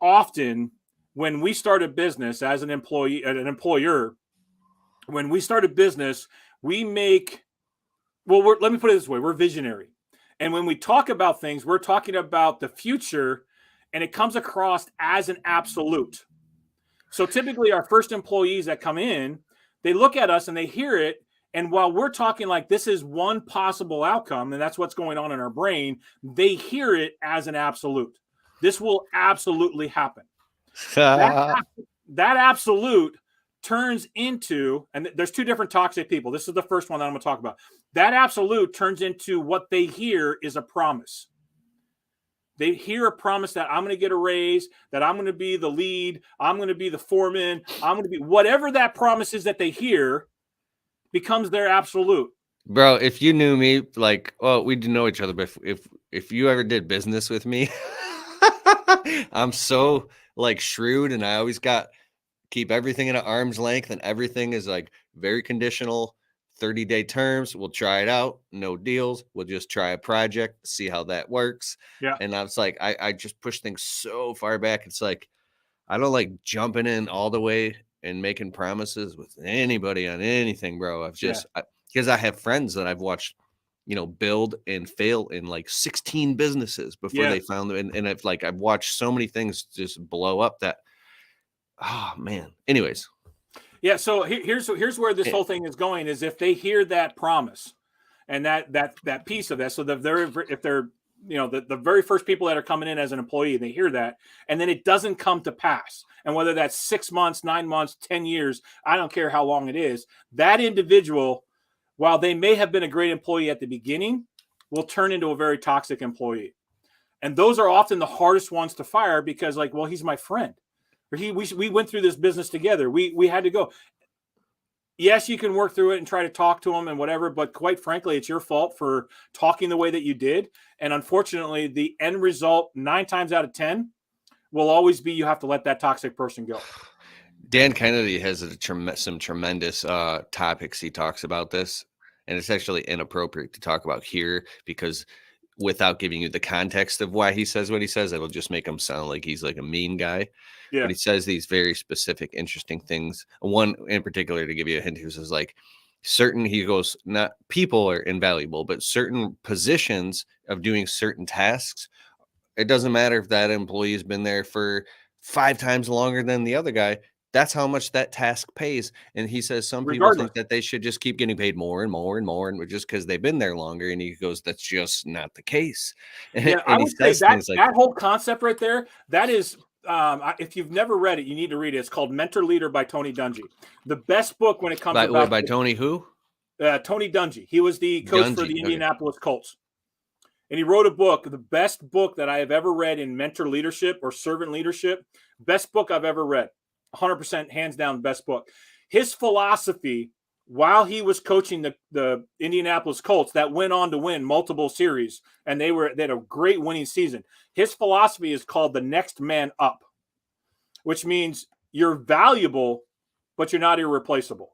Speaker 2: often, when we start a business as an employee, an employer, when we start a business, we make, let me put it this way. We're visionary. And when we talk about things, we're talking about the future, and it comes across as an absolute. So typically our first employees that come in, they look at us and they hear it. And while we're talking like this is one possible outcome, and that's what's going on in our brain, they hear it as an absolute. This will absolutely happen. That absolute turns into, and there's two different toxic people. This is the first one that I'm going to talk about. That absolute turns into what they hear is a promise. They hear a promise that I'm going to get a raise, that I'm going to be the lead, I'm going to be the foreman, I'm going to be whatever that promise is that they hear becomes their absolute.
Speaker 1: Bro, if you knew me, like, well, we didn't know each other, but if you ever did business with me, I'm so like shrewd, and I always keep everything at arm's length, and everything is like very conditional. 30-day terms. We'll try it out. No deals. We'll just try a project, see how that works.
Speaker 2: Yeah.
Speaker 1: And I was like, I just push things so far back. It's like, I don't like jumping in all the way and making promises with anybody on anything, bro. I've just, because I have friends that I've watched, build and fail in like 16 businesses before they found them. And I've watched so many things just blow up that, oh man. Anyways.
Speaker 2: Yeah, so here's where this whole thing is going, is if they hear that promise and that piece of that. So if they're the very first people that are coming in as an employee, they hear that, and then it doesn't come to pass. And whether that's 6 months, 9 months, 10 years, I don't care how long it is, that individual, while they may have been a great employee at the beginning, will turn into a very toxic employee. And those are often the hardest ones to fire because, like, well, he's my friend. Or we went through this business together. We had to go. Yes, you can work through it and try to talk to them and whatever, but quite frankly, it's your fault for talking the way that you did. And unfortunately, the end result 9 times out of 10 will always be you have to let that toxic person go.
Speaker 1: Dan Kennedy has some tremendous topics he talks about this, and it's actually inappropriate to talk about here because without giving you the context of why he says what he says, it'll just make him sound like he's like a mean guy. Yeah. But he says these very specific, interesting things. One in particular, to give you a hint, he says like he goes, not people are invaluable, but certain positions of doing certain tasks. It doesn't matter if that employee has been there for 5 times longer than the other guy. That's how much that task pays. And he says some people think that they should just keep getting paid more and more and more, and just because they've been there longer. And he goes, that's just not the case.
Speaker 2: Yeah, I would say that whole concept right there, that is, if you've never read it, you need to read it. It's called Mentor Leader by Tony Dungy. The best book when it comes
Speaker 1: by Tony who?
Speaker 2: Tony Dungy. He was the coach for the Indianapolis Colts. And he wrote a book, the best book that I have ever read in mentor leadership or servant leadership. Best book I've ever read. 100% hands down best book. His philosophy while he was coaching the Indianapolis Colts that went on to win multiple series, and they had a great winning season. His philosophy is called the next man up, which means you're valuable, but you're not irreplaceable.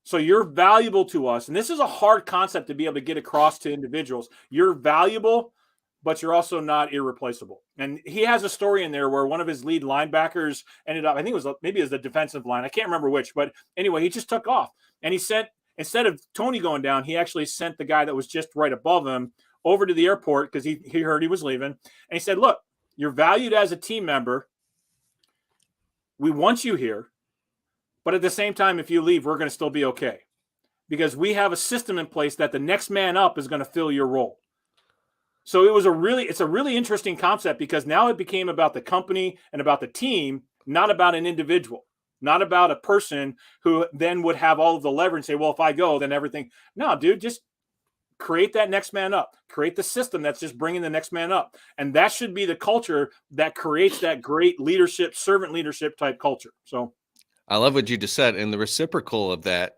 Speaker 2: So you're valuable to us. And this is a hard concept to be able to get across to individuals. You're valuable, but you're also not irreplaceable. And he has a story in there where one of his lead linebackers ended up, I think it was maybe as the defensive line. I can't remember which, but anyway, he just took off. And he sent, instead of Tony going down, he actually sent the guy that was just right above him over to the airport because he heard he was leaving. And he said, look, you're valued as a team member. We want you here. But at the same time, if you leave, we're going to still be okay. Because we have a system in place that the next man up is going to fill your role. So it's a really interesting concept because now it became about the company and about the team, not about an individual, not about a person who then would have all of the leverage and say, well, if I go, then everything. No, dude, just create that next man up, create the system that's just bringing the next man up. And that should be the culture that creates that great leadership, servant leadership type culture. So
Speaker 1: I love what you just said. And the reciprocal of that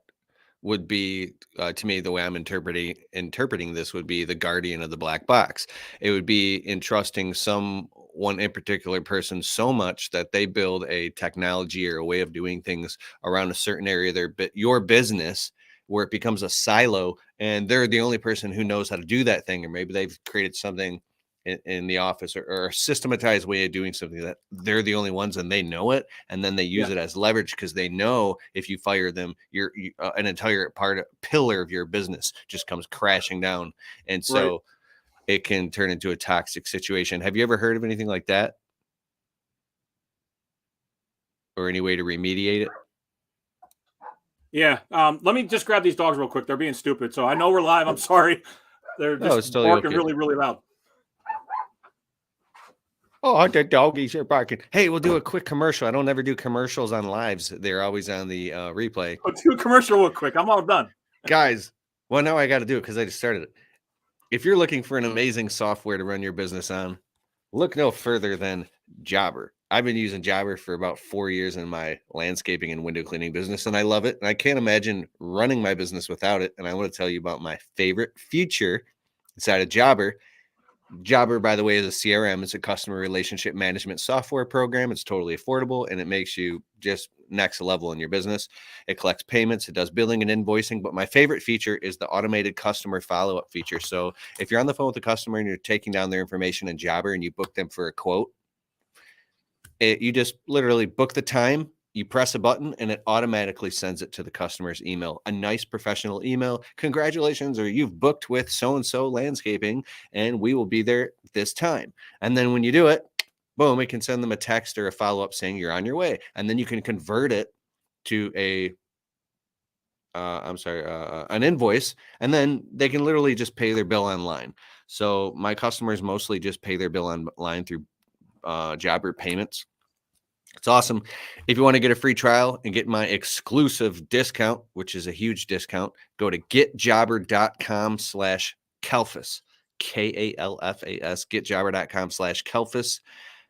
Speaker 1: would be, to me, the way I'm interpreting this would be the guardian of the black box. It would be entrusting someone in particular person so much that they build a technology or a way of doing things around a certain area of your business where it becomes a silo and they're the only person who knows how to do that thing. Or maybe they've created something in the office or a systematized way of doing something that they're the only ones and they know it. And then they use it as leverage because they know if you fire them, an entire pillar of your business just comes crashing down. And so it can turn into a toxic situation. Have you ever heard of anything like that? Or any way to remediate it?
Speaker 2: Yeah. Let me just grab these dogs real quick. They're being stupid. So I know we're live. I'm sorry. They're just barking really, really loud.
Speaker 1: Oh, the doggies are barking. Hey, we'll do a quick commercial. I don't ever do commercials on lives. They're always on the replay.
Speaker 2: I'll do a commercial real quick. I'm all done.
Speaker 1: Guys, well, now I got to do it because I just started it. If you're looking for an amazing software to run your business on, look no further than Jobber. I've been using Jobber for about 4 years in my landscaping and window cleaning business, and I love it. And I can't imagine running my business without it. And I want to tell you about my favorite feature inside of Jobber. Jobber, by the way, is a CRM. It's a customer relationship management software program. It's totally affordable, and it makes you just next level in your business. It collects payments. It does billing and invoicing. But my favorite feature is the automated customer follow-up feature. So if you're on the phone with a customer and you're taking down their information in Jobber and you book them for a quote, you just literally book the time. You press a button and it automatically sends it to the customer's email, a nice professional email. Congratulations, or you've booked with so-and-so landscaping and we will be there this time. And then when you do it, boom, we can send them a text or a follow-up saying you're on your way. And then you can convert it to an invoice, and then they can literally just pay their bill online. So my customers mostly just pay their bill online through Jobber payments. It's awesome. If you want to get a free trial and get my exclusive discount, which is a huge discount, go to getjobber.com/Kelfus, Kalfas, getjobber.com/Kelfus.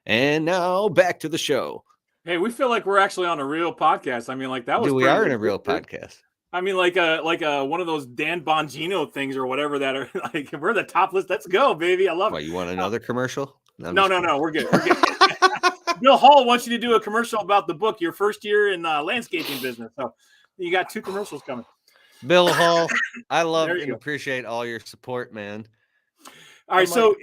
Speaker 1: And now back to the show.
Speaker 2: Hey, we feel like we're actually on a real podcast. I mean, like that was.
Speaker 1: We are in a real podcast.
Speaker 2: I mean, like one of those Dan Bongino things or whatever that are like we're the top list. Let's go, baby. I love it.
Speaker 1: You want another commercial?
Speaker 2: No. We're good. We're good. Bill Hall wants you to do a commercial about the book, your first year in landscaping business. So you got 2 commercials coming.
Speaker 1: Bill Hall, I love and appreciate all your support, man.
Speaker 2: All right, so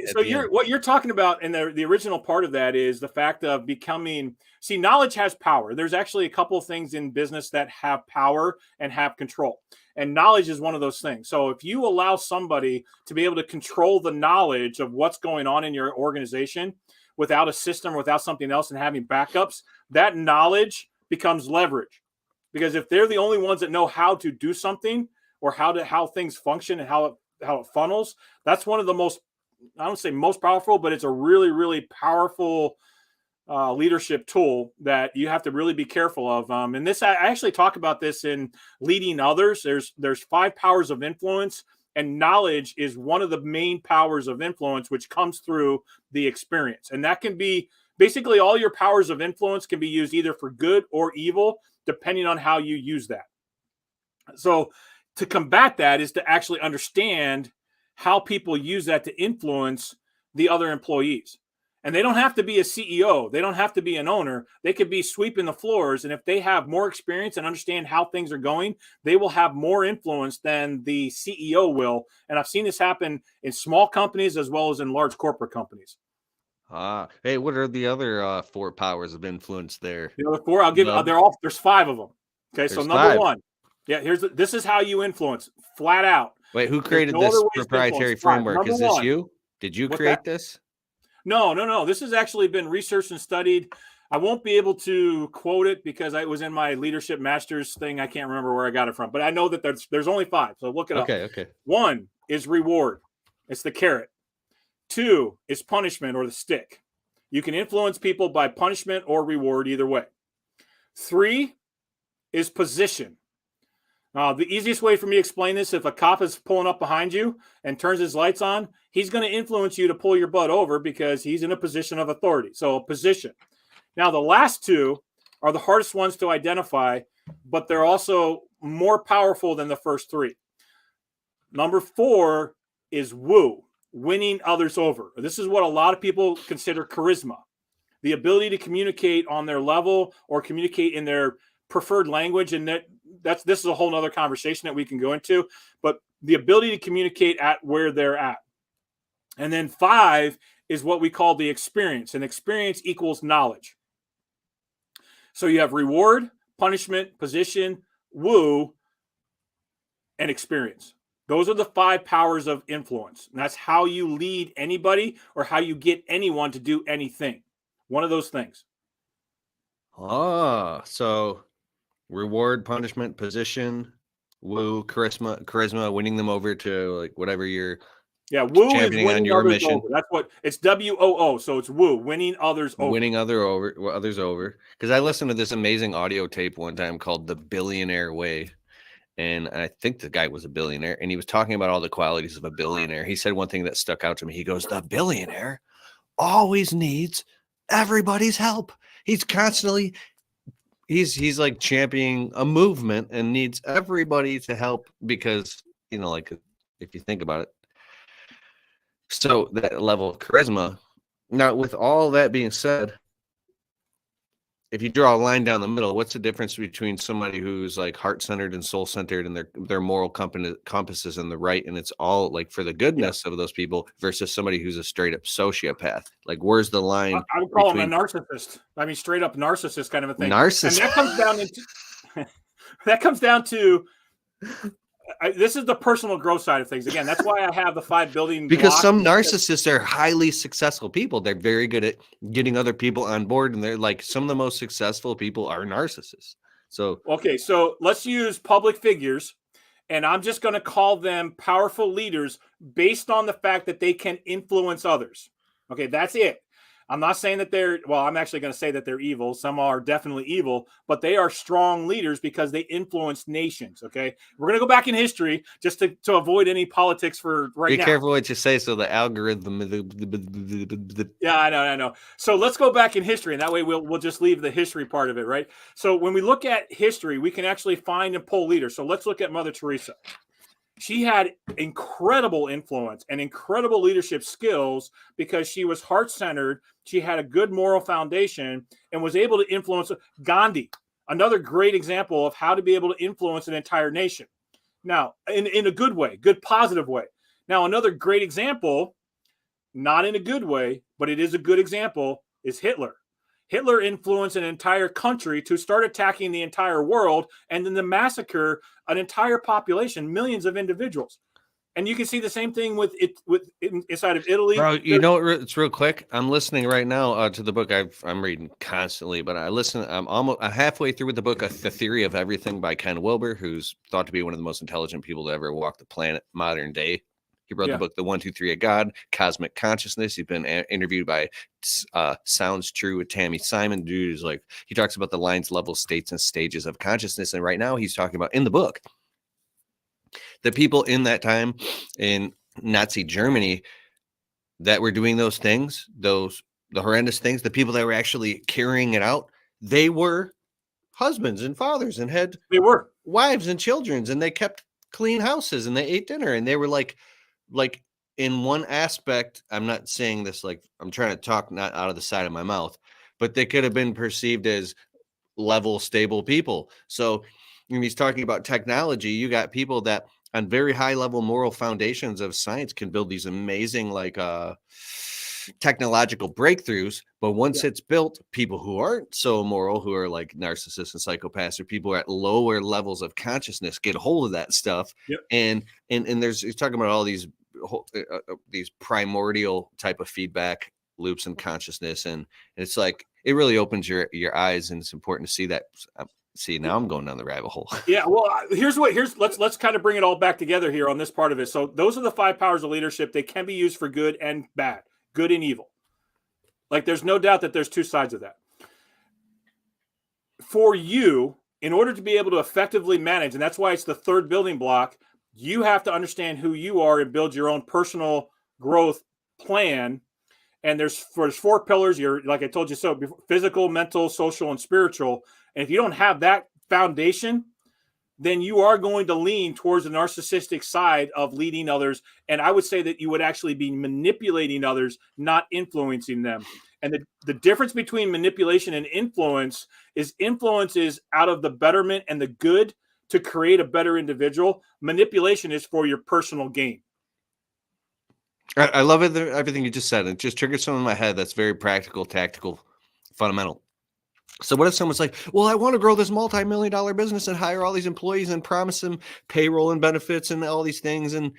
Speaker 2: what you're talking about, and the original part of that is the fact of becoming. See, knowledge has power. There's actually a couple of things in business that have power and have control, and knowledge is one of those things. So if you allow somebody to be able to control the knowledge of what's going on in your organization without a system, without something else, and having backups, that knowledge becomes leverage. Because if they're the only ones that know how to do something or how things function and how it funnels, that's one of the most, I don't say most powerful, but it's a really, really powerful leadership tool that you have to really be careful of. And this, I actually talk about this in leading others. There's 5 powers of influence, And knowledge is one of the main powers of influence, which comes through the experience. And that can be basically all your powers of influence can be used either for good or evil, depending on how you use that. So to combat that is to actually understand how people use that to influence the other employees. And they don't have to be a CEO. They don't have to be an owner. They could be sweeping the floors. And if they have more experience and understand how things are going, they will have more influence than the CEO will. And I've seen this happen in small companies as well as in large corporate companies.
Speaker 1: Hey, what are the other 4 powers of influence there?
Speaker 2: The other 4, I'll give you, there's 5 of them. Okay. So number 1, this is how you influence flat out.
Speaker 1: Wait, who created this proprietary framework? Is this you? Did you create this?
Speaker 2: No. This has actually been researched and studied. I won't be able to quote it because I was in my leadership master's thing. I can't remember where I got it from, but I know that there's only 5. So look it up.
Speaker 1: Okay.
Speaker 2: 1 is reward. It's the carrot. 2 is punishment or the stick. You can influence people by punishment or reward either way. 3 is position. The easiest way for me to explain this, if a cop is pulling up behind you and turns his lights on, he's going to influence you to pull your butt over because he's in a position of authority. So position. Now, the last 2 are the hardest ones to identify, but they're also more powerful than the first 3. Number 4 is woo, winning others over. This is what a lot of people consider charisma, the ability to communicate on their level or communicate in their preferred language. And this is a whole nother conversation that we can go into, but the ability to communicate at where they're at. And then 5 is what we call the experience, and experience equals knowledge. So you have reward, punishment, position, woo, and experience. Those are the 5 powers of influence. And that's how you lead anybody or how you get anyone to do anything. One of those things.
Speaker 1: So reward, punishment, position, woo, charisma, winning them over to like whatever you're
Speaker 2: woo is winning
Speaker 1: on your mission.
Speaker 2: Over. That's what it's WOO. So it's woo, winning others over.
Speaker 1: Winning others over. Because I listened to this amazing audio tape one time called The Billionaire Way. And I think the guy was a billionaire, and he was talking about all the qualities of a billionaire. He said one thing that stuck out to me. He goes, the billionaire always needs everybody's help. He's constantly, he's like championing a movement and needs everybody to help because, like if you think about it. So that level of charisma. Now, with all that being said, if you draw a line down the middle, what's the difference between somebody who's like heart-centered and soul-centered and their moral compass is in the right and it's all like for the goodness of those people versus somebody who's a straight-up sociopath? Like, where's the line?
Speaker 2: I would call him a narcissist. I mean, straight-up narcissist kind of a thing.
Speaker 1: Narcissist.
Speaker 2: And that comes down to this is the personal growth side of things. Again, that's why I have the 5 building blocks.
Speaker 1: Because some narcissists are highly successful people. They're very good at getting other people on board, and they're like some of the most successful people are narcissists. So
Speaker 2: so let's use public figures, and I'm just going to call them powerful leaders based on the fact that they can influence others. Okay, that's it. I'm not saying that I'm actually going to say that they're evil. Some are definitely evil, but they are strong leaders because they influence nations. Okay. We're going to go back in history just to avoid any politics for right now.
Speaker 1: Be careful what you say. So the algorithm.
Speaker 2: Yeah, I know. So let's go back in history, and that way we'll just leave the history part of it. Right. So when we look at history, we can actually find and pull leaders. So let's look at Mother Teresa. She had incredible influence and incredible leadership skills because she was heart-centered. She had a good moral foundation and was able to influence Gandhi, another great example of how to be able to influence an entire nation. Now, in a good way, good positive way. Now, another great example, not in a good way, but it is a good example, is Hitler. Hitler influenced an entire country to start attacking the entire world and then to massacre an entire population, millions of individuals. And you can see the same thing with inside of Italy.
Speaker 1: Bro, it's real quick. I'm listening right now to the book I'm reading constantly, but I'm halfway through with the book, The Theory of Everything by Ken Wilber, who's thought to be one of the most intelligent people to ever walk the planet modern day. He wrote the book, The 1, 2, 3 of God, Cosmic Consciousness. He's been interviewed by Sounds True with Tammy Simon. Dude is like, he talks about the lines, levels, states, and stages of consciousness. And right now he's talking about in the book The people in that time in Nazi Germany that were doing those things, the horrendous things, the people that were actually carrying it out, they were husbands and fathers and had
Speaker 2: They were
Speaker 1: wives and children, and they kept clean houses and they ate dinner, and they were like in one aspect, I'm not saying this like I'm trying to talk not out of the side of my mouth, but they could have been perceived as level, stable people. So when he's talking about technology, you got people that on very high level moral foundations of science can build these amazing technological breakthroughs. But once it's built, people who aren't so moral, who are like narcissists and psychopaths, or people at lower levels of consciousness, get a hold of that stuff.
Speaker 2: Yep.
Speaker 1: And he's talking about all these primordial type of feedback loops in consciousness, and it's like it really opens your eyes, and it's important to see that. See, now I'm going down the rabbit hole.
Speaker 2: Yeah, well, let's kind of bring it all back together here on this part of it. So those are the 5 powers of leadership. They can be used for good and bad, good and evil. Like there's no doubt that there's 2 sides of that. For you, in order to be able to effectively manage, and that's why it's the 3rd building block, you have to understand who you are and build your own personal growth plan. And there's 4 pillars. You're, like I told you, so physical, mental, social, and spiritual. And if you don't have that foundation, then you are going to lean towards the narcissistic side of leading others. And I would say that you would actually be manipulating others, not influencing them. And the difference between manipulation and influence is out of the betterment and the good to create a better individual. Manipulation is for your personal gain.
Speaker 1: I love it. Everything you just said. It just triggered something in my head that's very practical, tactical, fundamental. So what if someone's like, well, I want to grow this multi-million-dollar business and hire all these employees and promise them payroll and benefits and all these things and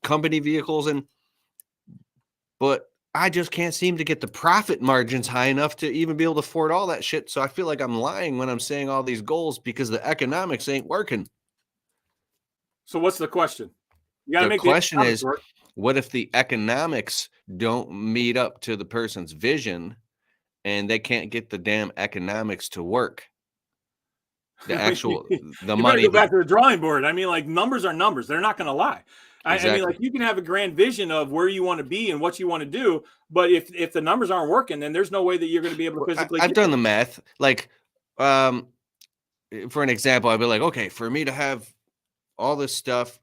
Speaker 1: company vehicles, but I just can't seem to get the profit margins high enough to even be able to afford all that shit. So I feel like I'm lying when I'm saying all these goals because the economics ain't working.
Speaker 2: So what's the question? You got to make
Speaker 1: the question is, what if the economics don't meet up to the person's vision and they can't get the damn economics to work? The actual, the money.
Speaker 2: Go back to the drawing board. I mean, like numbers are numbers. They're not going to lie. Exactly. I mean, like you can have a grand vision of where you want to be and what you want to do, but if the numbers aren't working, then there's no way that you're going to be able to physically.
Speaker 1: I've done the math. Like, for an example, I'd be like, okay, for me to have all this stuff,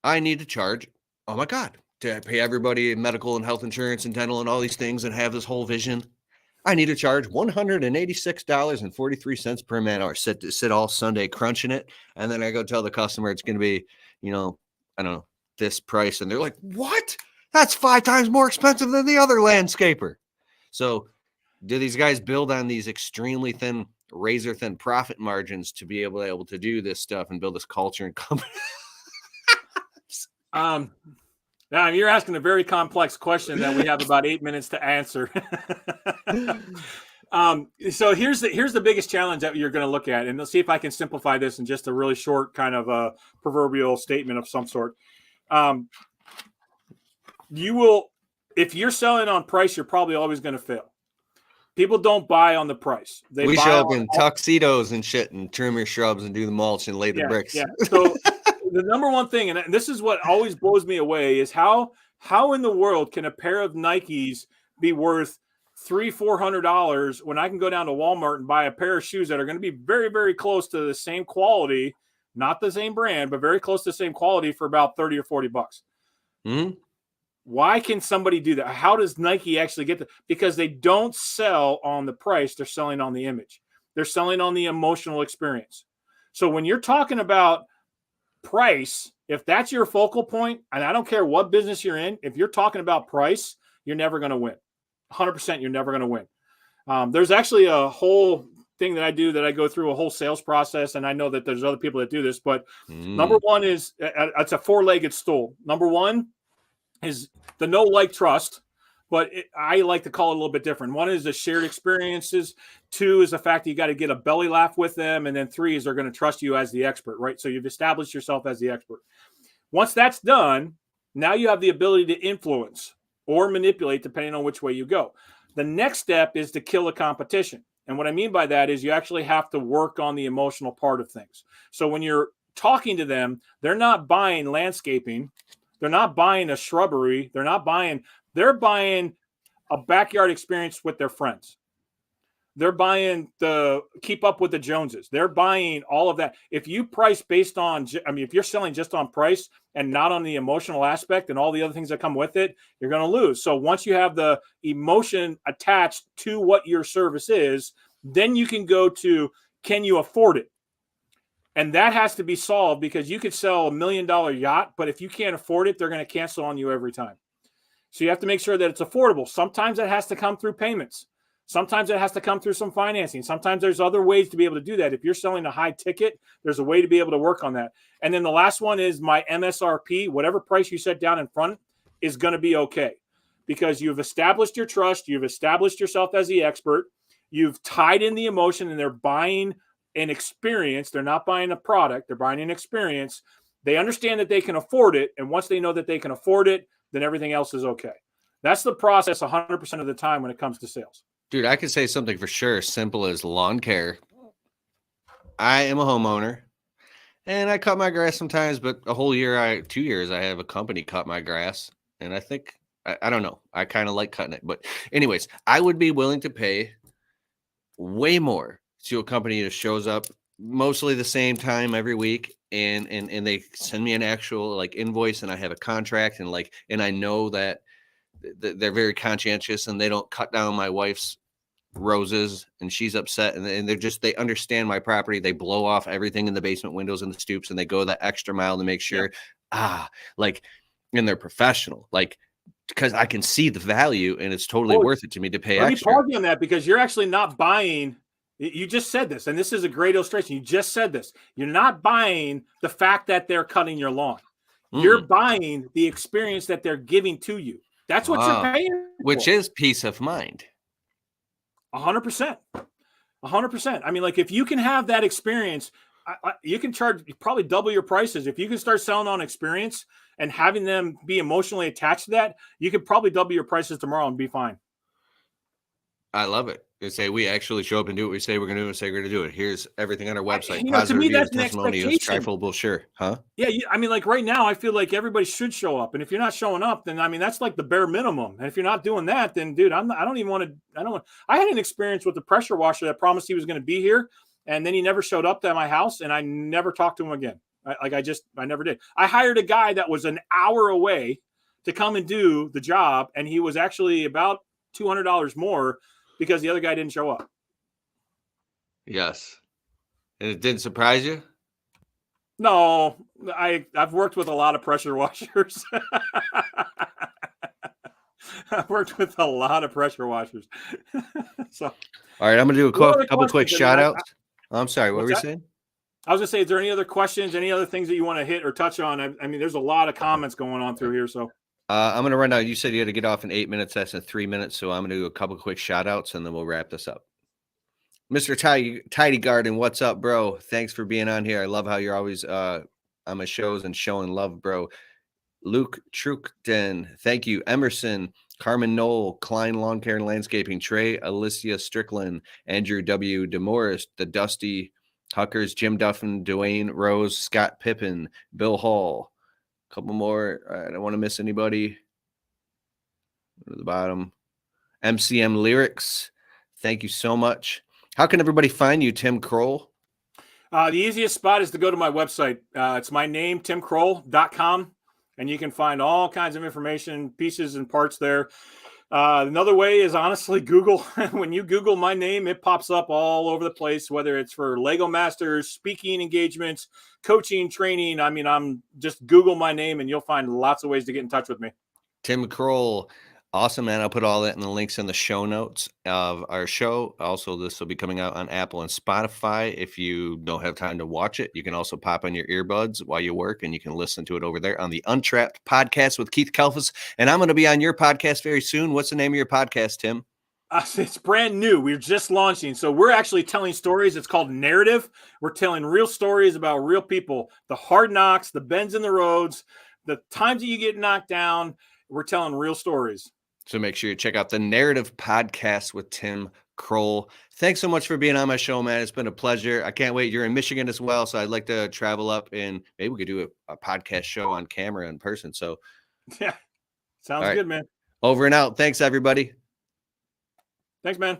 Speaker 1: I need to charge. Oh my God, to pay everybody medical and health insurance and dental and all these things and have this whole vision, I need to charge $186.43 per man hour. Sit all Sunday crunching it, and then I go tell the customer it's going to be, I don't know, this price, and they're like, "What? That's 5 times more expensive than the other landscaper." So, do these guys build on these extremely thin, razor thin profit margins to be able to do this stuff and build this culture and company?
Speaker 2: Now you're asking a very complex question that we have about 8 minutes to answer. So here's the biggest challenge that you're going to look at, and let's see if I can simplify this in just a really short kind of a proverbial statement of some sort. You will, if you're selling on price, you're probably always going to fail. People don't buy on the price.
Speaker 1: We show up in tuxedos and shit and trim your shrubs and do the mulch and lay the bricks.
Speaker 2: Yeah. So the number one thing, and this is what always blows me away, is how in the world can a pair of Nikes be worth $300-400 when I can go down to Walmart and buy a pair of shoes that are going to be very, very close to the same quality, not the same brand, but very close to the same quality for about $30 or $40.
Speaker 1: Mm-hmm.
Speaker 2: Why can somebody do that? How does Nike actually get that? Because they don't sell on the price. They're selling on the image. They're selling on the emotional experience. So when you're talking about price, if that's your focal point, and I don't care what business you're in, if you're talking about price, you're never going to win. 100%, you're never going to win. There's actually a whole thing that I do that I go through a whole sales process, and I know that there's other people that do this, but number one is it's a 4-legged stool. Number one is the know, like, trust, but I like to call it a little bit different. One is the shared experiences. 2 is the fact that you got to get a belly laugh with them. And then 3 is they're going to trust you as the expert, right? So you've established yourself as the expert. Once that's done, now you have the ability to influence or manipulate depending on which way you go. The next step is to kill a competition. And what I mean by that is you actually have to work on the emotional part of things. So when you're talking to them, they're not buying landscaping. They're not buying a shrubbery. They're buying a backyard experience with their friends. They're buying the keep up with the Joneses. They're buying all of that. If you price based on, if you're selling just on price and not on the emotional aspect and all the other things that come with it, you're going to lose. So once you have the emotion attached to what your service is, then you can go to, can you afford it? And that has to be solved, because you could sell $1 million yacht, but if you can't afford it, they're going to cancel on you every time. So you have to make sure that it's affordable. Sometimes it has to come through payments. Sometimes it has to come through some financing. Sometimes there's other ways to be able to do that. If you're selling a high ticket, there's a way to be able to work on that. And then the last one is my MSRP. Whatever price you set down in front is going to be okay, because you've established your trust. You've established yourself as the expert. You've tied in the emotion, and they're buying an experience. They're not buying a product. They're buying an experience. They understand that they can afford it. And once they know that they can afford it, then everything else is okay. That's the process 100% of the time when it comes to sales.
Speaker 1: Dude, I could say something for sure. Simple as lawn care. I am a homeowner and I cut my grass sometimes, but a whole year, 2 years, I have a company cut my grass. And I think, I don't know, I kind of like cutting it. But anyways, I would be willing to pay way more to a company that shows up mostly the same time every week. And they send me an actual like invoice, and I have a contract, and I know that they're very conscientious and they don't cut down my wife's roses and she's upset, and they understand my property. They blow off everything in the basement windows and the stoops, and they go that extra mile to make sure, and they're professional, because I can see the value, and it's totally worth it to me to pay extra.
Speaker 2: Let me pause you on that, because you're actually not buying. You just said this, and this is a great illustration. You just said this. You're not buying the fact that they're cutting your lawn. You're buying the experience that they're giving to you. That's what you're paying for.
Speaker 1: Which is peace of mind.
Speaker 2: 100%. 100%. I mean, if you can have that experience, you can charge probably double your prices. If you can start selling on experience and having them be emotionally attached to that, you could probably double your prices tomorrow and be fine.
Speaker 1: I love it. They say we actually show up and do what we say we're going to do and say we're going to do it. Here's everything on our website.
Speaker 2: To me, that's an expectation.
Speaker 1: Trifleable, sure. Huh?
Speaker 2: Yeah. Right now, I feel like everybody should show up. And if you're not showing up, then, that's like the bare minimum. And if you're not doing that, then, dude, I had an experience with the pressure washer that promised he was going to be here, and then he never showed up at my house, and I never talked to him again. I never did. I hired a guy that was an hour away to come and do the job, and he was actually about $200 more because the other guy didn't show up.
Speaker 1: Yes. And it didn't surprise you?
Speaker 2: No, I've worked with a lot of pressure washers. I've worked with a lot of pressure washers. So, all
Speaker 1: right, I'm going to do a couple quick shout outs. I'm sorry, what were you saying?
Speaker 2: I was going to say, is there any other questions, any other things that you want to hit or touch on? I mean, there's a lot of comments going on through here, so.
Speaker 1: I'm going to run out. You said you had to get off in 8 minutes. That's in 3 minutes. So I'm going to do a couple quick shout outs, and then we'll wrap this up. Mr. Tidy Garden, what's up, bro? Thanks for being on here. I love how you're always on my shows and showing love, bro. Luke Trukden, thank you. Emerson, Carmen Knoll, Klein Lawn Care and Landscaping, Trey, Alicia Strickland, Andrew W. DeMorris, the Dusty Huckers, Jim Duffin, Dwayne Rose, Scott Pippen, Bill Hall. Couple more. I don't want to miss anybody. Go to the bottom. MCM Lyrics. Thank you so much. How can everybody find you, Tim Croll?
Speaker 2: The easiest spot is to go to my website. It's my name, timcroll.com, and you can find all kinds of information, pieces and parts there. Another way is honestly Google. When you Google my name, it pops up all over the place, whether it's for Lego Masters, speaking engagements, coaching, training. I mean, I'm just Google my name and you'll find lots of ways to get in touch with me.
Speaker 1: Tim Croll. Awesome, man. I'll put all that in the links in the show notes of our show. Also, this will be coming out on Apple and Spotify. If you don't have time to watch it, you can also pop on your earbuds while you work, and you can listen to it over there on the Untrapped podcast with Keith Kalfas. And I'm going to be on your podcast very soon. What's the name of your podcast, Tim?
Speaker 2: It's brand new. We're just launching. So we're actually telling stories. It's called Narrative. We're telling real stories about real people, the hard knocks, the bends in the roads, the times that you get knocked down. We're telling real stories.
Speaker 1: So make sure you check out the Narrative podcast with Tim Croll. Thanks so much for being on my show, man. It's been a pleasure. I can't wait. You're in Michigan as well, so I'd like to travel up and maybe we could do a podcast show on camera in person. So,
Speaker 2: Yeah, sounds good, man.
Speaker 1: Over and out. Thanks, everybody.
Speaker 2: Thanks, man.